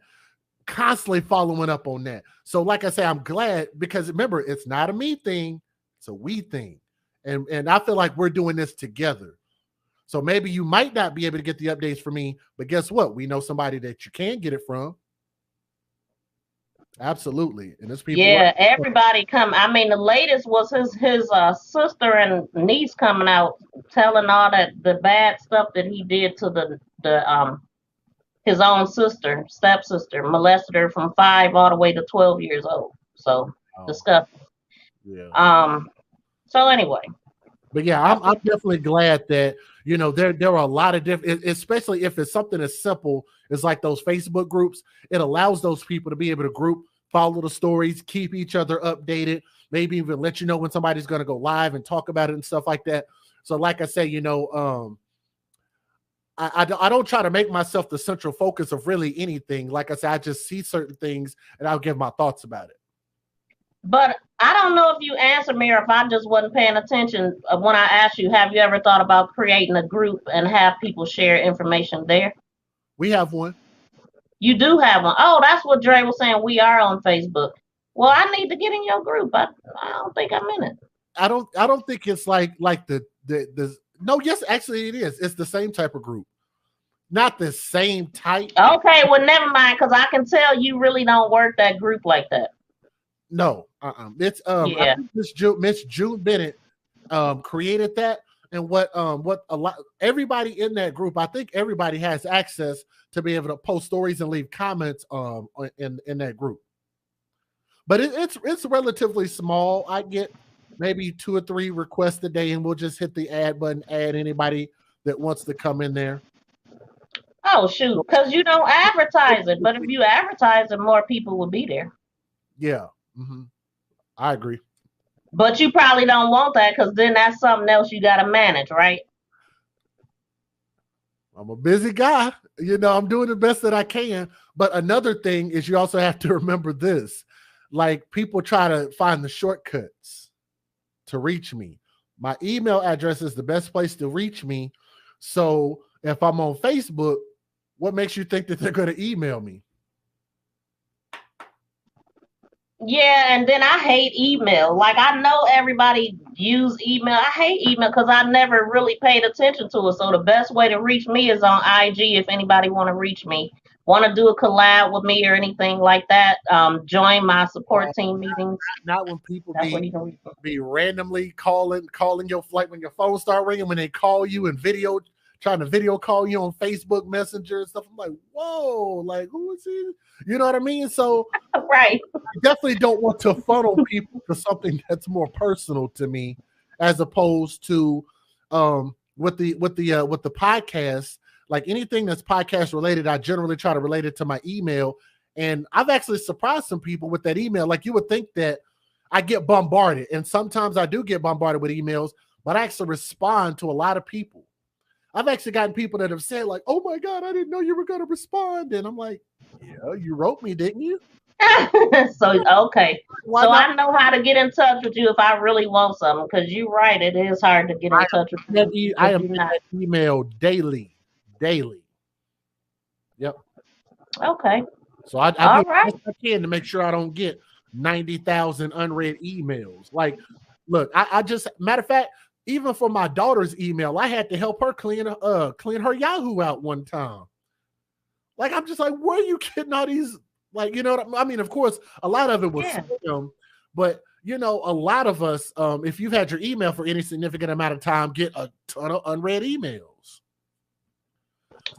constantly following up on that. So like I say, I'm glad, because remember, it's not a me thing, it's a we thing. And I feel like we're doing this together. So maybe you might not be able to get the updates from me, but guess what? We know somebody that you can get it from. Absolutely. And there's people. Yeah, everybody come. I mean, the latest was his sister and niece coming out telling all that the bad stuff that he did to the his own sister, stepsister, molested her from 5 all the way to 12 years old. So disgusting. Yeah. So anyway. But yeah, I'm definitely glad that, you know, there are a lot of different, especially if it's something as simple as like those Facebook groups. It allows those people to be able to group, follow the stories, keep each other updated, maybe even let you know when somebody's going to go live and talk about it and stuff like that. So like I say, you know, I don't try to make myself the central focus of really anything. Like I said, I just see certain things and I'll give my thoughts about it. But I don't know if you answered me or if I just wasn't paying attention when I asked you, have you ever thought about creating a group and have people share information there? We have one. You do have one. Oh, that's what Dre was saying. We are on Facebook. Well, I need to get in your group. I don't think I'm in it. I don't think it's like the no, yes, actually it is. It's the same type of group. Not the same type. Okay, well, never mind, because I can tell you really don't work that group like that. No, it's yeah. Miss June Bennett created that, and what a lot everybody in that group, I think everybody has access to be able to post stories and leave comments in that group. But it's relatively small. I get maybe 2 or 3 requests a day, and we'll just hit the add button, add anybody that wants to come in there. Oh shoot, because you don't advertise it, but if you advertise it, more people will be there. Yeah. Mm-hmm. I agree. But you probably don't want that, because then that's something else you got to manage, right? I'm a busy guy. You know, I'm doing the best that I can. But another thing is you also have to remember this. Like, people try to find the shortcuts to reach me. My email address is the best place to reach me. So if I'm on Facebook, what makes you think that they're going to email me? Yeah, and then I hate email. Like, I know everybody use email. I hate email because I never really paid attention to it. So the best way to reach me is on IG. If anybody want to reach me, want to do a collab with me or anything like that, join my support team meetings. Not when people be randomly calling your flight when your phone start ringing, when they call you and trying to video call you on Facebook Messenger and stuff. I'm like, whoa, like, who is he? You know what I mean? So right. I definitely don't want to funnel people to something that's more personal to me, as opposed to with the podcast. Like, anything that's podcast related, I generally try to relate it to my email. And I've actually surprised some people with that email. Like, you would think that I get bombarded, and sometimes I do get bombarded with emails, but I actually respond to a lot of people. I've actually gotten people that have said, like, oh my God, I didn't know you were going to respond. And I'm like, yeah, you wrote me, didn't you? So, okay. Why so not? I know how to get in touch with you if I really want something, because you're right. It is hard to get in touch with you. I am in that email daily. Yep. Okay. So I do the best I can to make sure I don't get 90,000 unread emails. Like, look, I just, matter of fact, even for my daughter's email, I had to help her clean her Yahoo out one time. Like, I'm just like, where are you getting all these? Like, you know what I mean? Of course, a lot of it was spam, but you know, a lot of us, if you've had your email for any significant amount of time, get a ton of unread emails.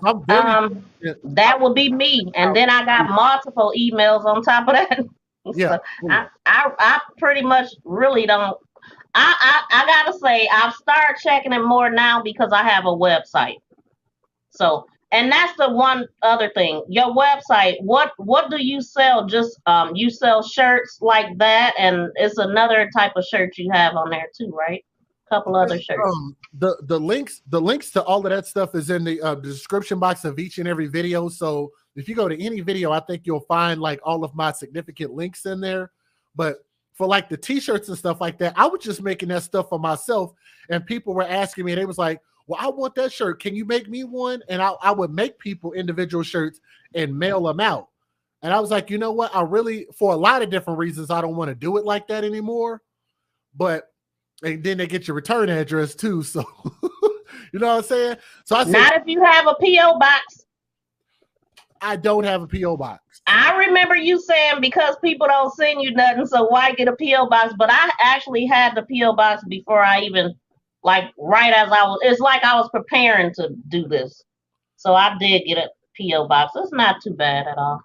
That would be me, and then I got multiple emails on top of that. Yeah, so I pretty much really don't. I gotta say, I've started checking it more now because I have a website. So, and that's the one other thing. Your website, what do you sell? Just you sell shirts like that, and it's another type of shirt you have on there too, right? A couple other shirts. The links to all of that stuff is in the description box of each and every video. So if you go to any video, I think you'll find like all of my significant links in there. But for like the t-shirts and stuff like that, I was just making that stuff for myself. And people were asking me, they was like, well, I want that shirt. Can you make me one? And I would make people individual shirts and mail them out. And I was like, you know what? I really, for a lot of different reasons, I don't want to do it like that anymore. But, and then they get your return address too. So, you know what I'm saying? So I said, not if you have a P.O. box. I don't have a P.O. box. I remember you saying because people don't send you nothing, so why get a P.O. box? But I actually had the P.O. box before I even, like, right as I was, it's like I was preparing to do this. So I did get a P.O. box. It's not too bad at all.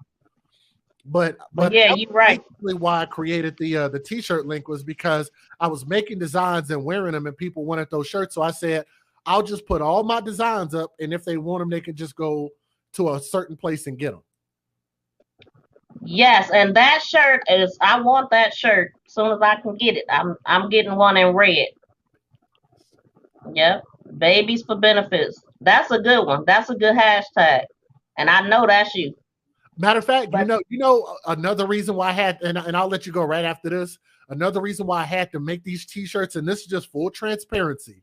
But yeah, you're right. Basically, why I created the t-shirt link was because I was making designs and wearing them, and people wanted those shirts. So I said, I'll just put all my designs up, and if they want them, they can just go to a certain place and get them. Yes, and that shirt is, I want that shirt as soon as I can get it. I'm getting one in red. Yep, babies for benefits. That's a good one. That's a good hashtag, and I know that's you. Matter of fact, you know another reason why I had, and I'll let you go right after this. Another reason why I had to make these t-shirts, and this is just full transparency,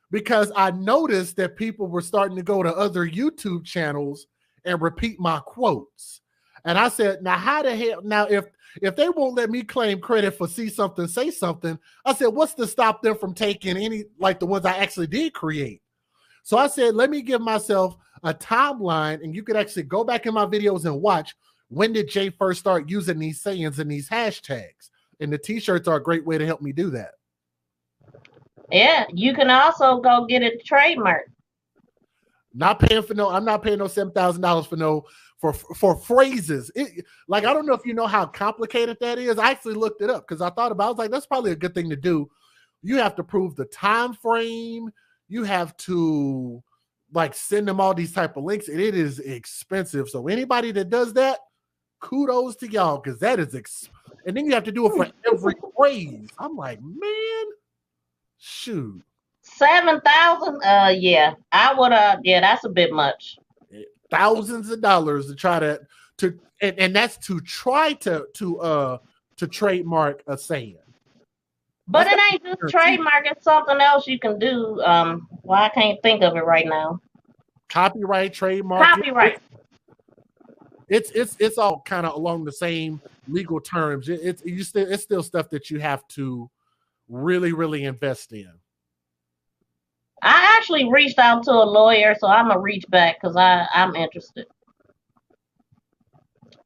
because I noticed that people were starting to go to other YouTube channels and repeat my quotes. And I said, now how the hell, now if they won't let me claim credit for see something, say something, I said, what's to stop them from taking any, like the ones I actually did create? So I said, let me give myself a timeline, and you could actually go back in my videos and watch when did Jay first start using these sayings and these hashtags. And the t-shirts are a great way to help me do that. Yeah, you can also go get it trademarked. Not paying for no, I'm not paying no $7,000 for no for phrases. Like, I don't know if you know how complicated that is. I actually looked it up because I thought about it. I was like, that's probably a good thing to do. You have to prove the time frame. You have to like send them all these type of links, and it is expensive. So anybody that does that, kudos to y'all, because that is and then you have to do it for every phrase. I'm like, man, shoot. 7,000? Yeah, I would. Yeah, that's a bit much. Thousands of dollars to try to and that's to try to trademark a saying. But it ain't just trademark, it's something else you can do. Well, I can't think of it right now. Copyright, trademark. Copyright. It's all kind of along the same legal terms. It's still stuff that you have to really, really invest in. I actually reached out to a lawyer, so I'm gonna reach back because I'm interested.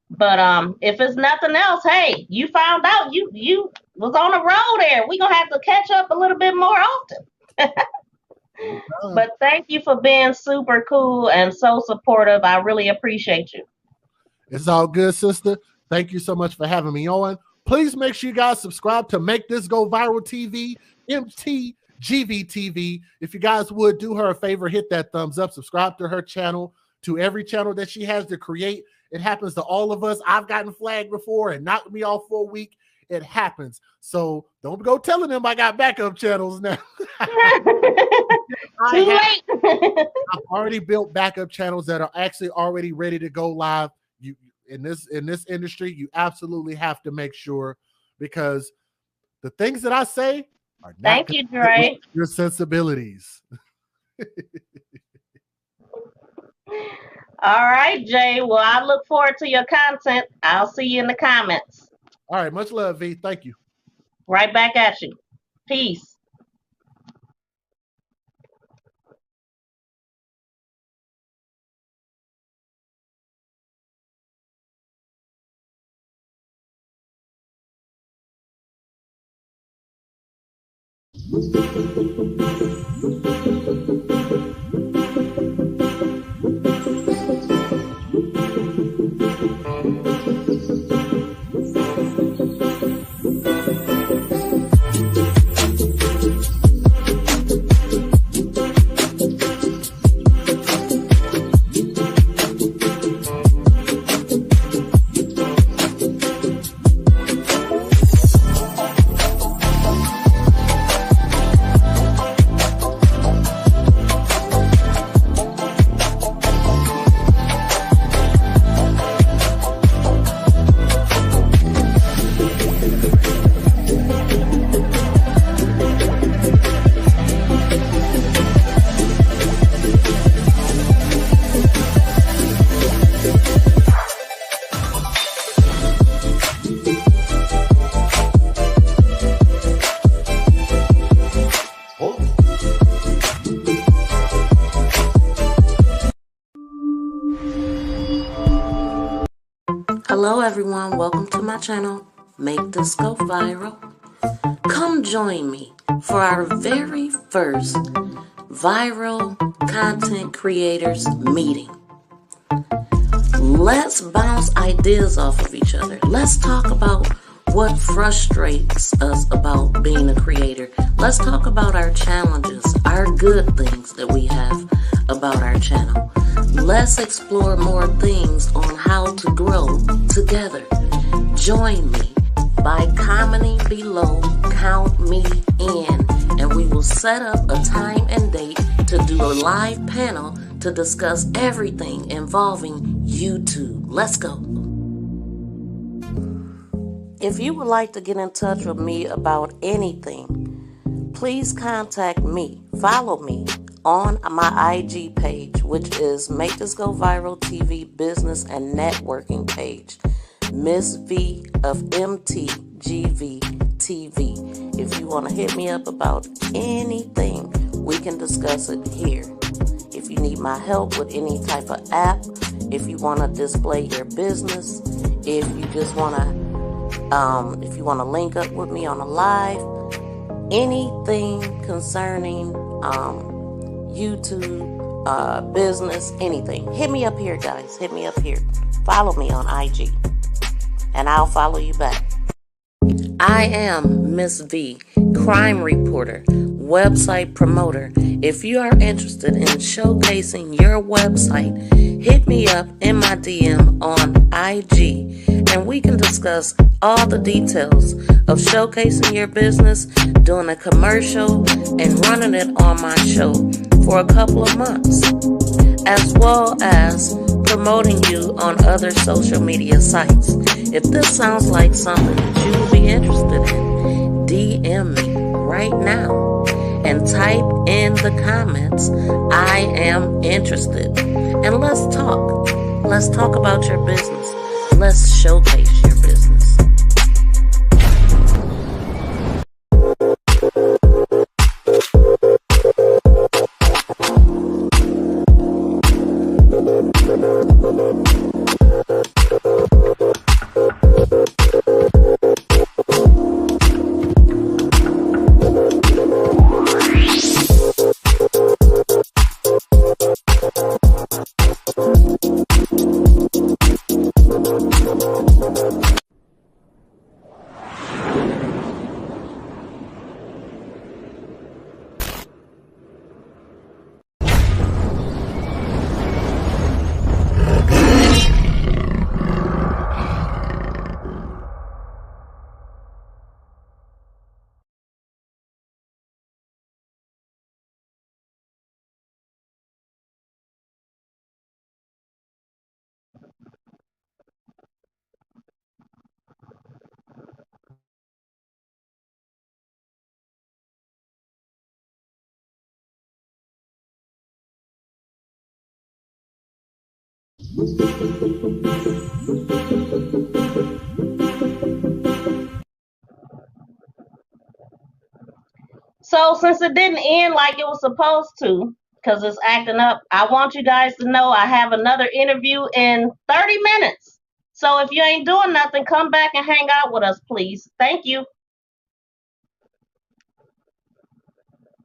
But if it's nothing else, hey, you found out you was on the road there. We're gonna have to catch up a little bit more often. But thank you for being super cool and so supportive. I really appreciate you. It's all good, sister. Thank you so much for having me on. Please make sure you guys subscribe to Make This Go Viral TV, MTGV TV. If you guys would do her a favor, hit that thumbs up, subscribe to her channel, to every channel that she has to create. It happens to all of us. I've gotten flagged before and knocked me off for a week. It happens. So don't go telling them I got backup channels now. Too late. I've already built backup channels that are actually already ready to go live. You in this industry, you absolutely have to make sure, because the things that I say are not Thank you, Dre. Your sensibilities. All right, Jay. Well, I look forward to your content. I'll see you in the comments. All right. Much love, V. Thank you. Right back at you. Peace. Hello everyone, welcome to my channel, Make This Go Viral. Come join me for our very first viral content creators meeting. Let's bounce ideas off of each other. Let's talk about what frustrates us about being a creator. Let's talk about our challenges, our good things that we have about our channel. Let's explore more things on how to grow together. Join me by commenting below, count me in, and we will set up a time and date to do a live panel to discuss everything involving YouTube. Let's go. If you would like to get in touch with me about anything, please contact me. Follow me on my IG page, which is Make This Go Viral TV Business and Networking page, Miss V of MTGV TV. If you want to hit me up about anything, we can discuss it here. If you need my help with any type of app, if you want to display your business, if you just want to if you want to link up with me on a live, anything concerning YouTube, business, anything, hit me up here, guys. Hit me up here. Follow me on IG, and I'll follow you back. I am Miss V, crime reporter, website promoter. If you are interested in showcasing your website, hit me up in my DM on IG, and we can discuss all the details of showcasing your business, doing a commercial, and running it on my show for a couple of months, as well as promoting you on other social media sites. If this sounds like something that you will be interested in, DM me right now and type in the comments, I am interested. And let's talk. Let's talk about your business. Let's showcase your business. So since it didn't end like it was supposed to, because it's acting up, I want you guys to know I have another interview in 30 minutes. So if you ain't doing nothing, come back and hang out with us, please. Thank you.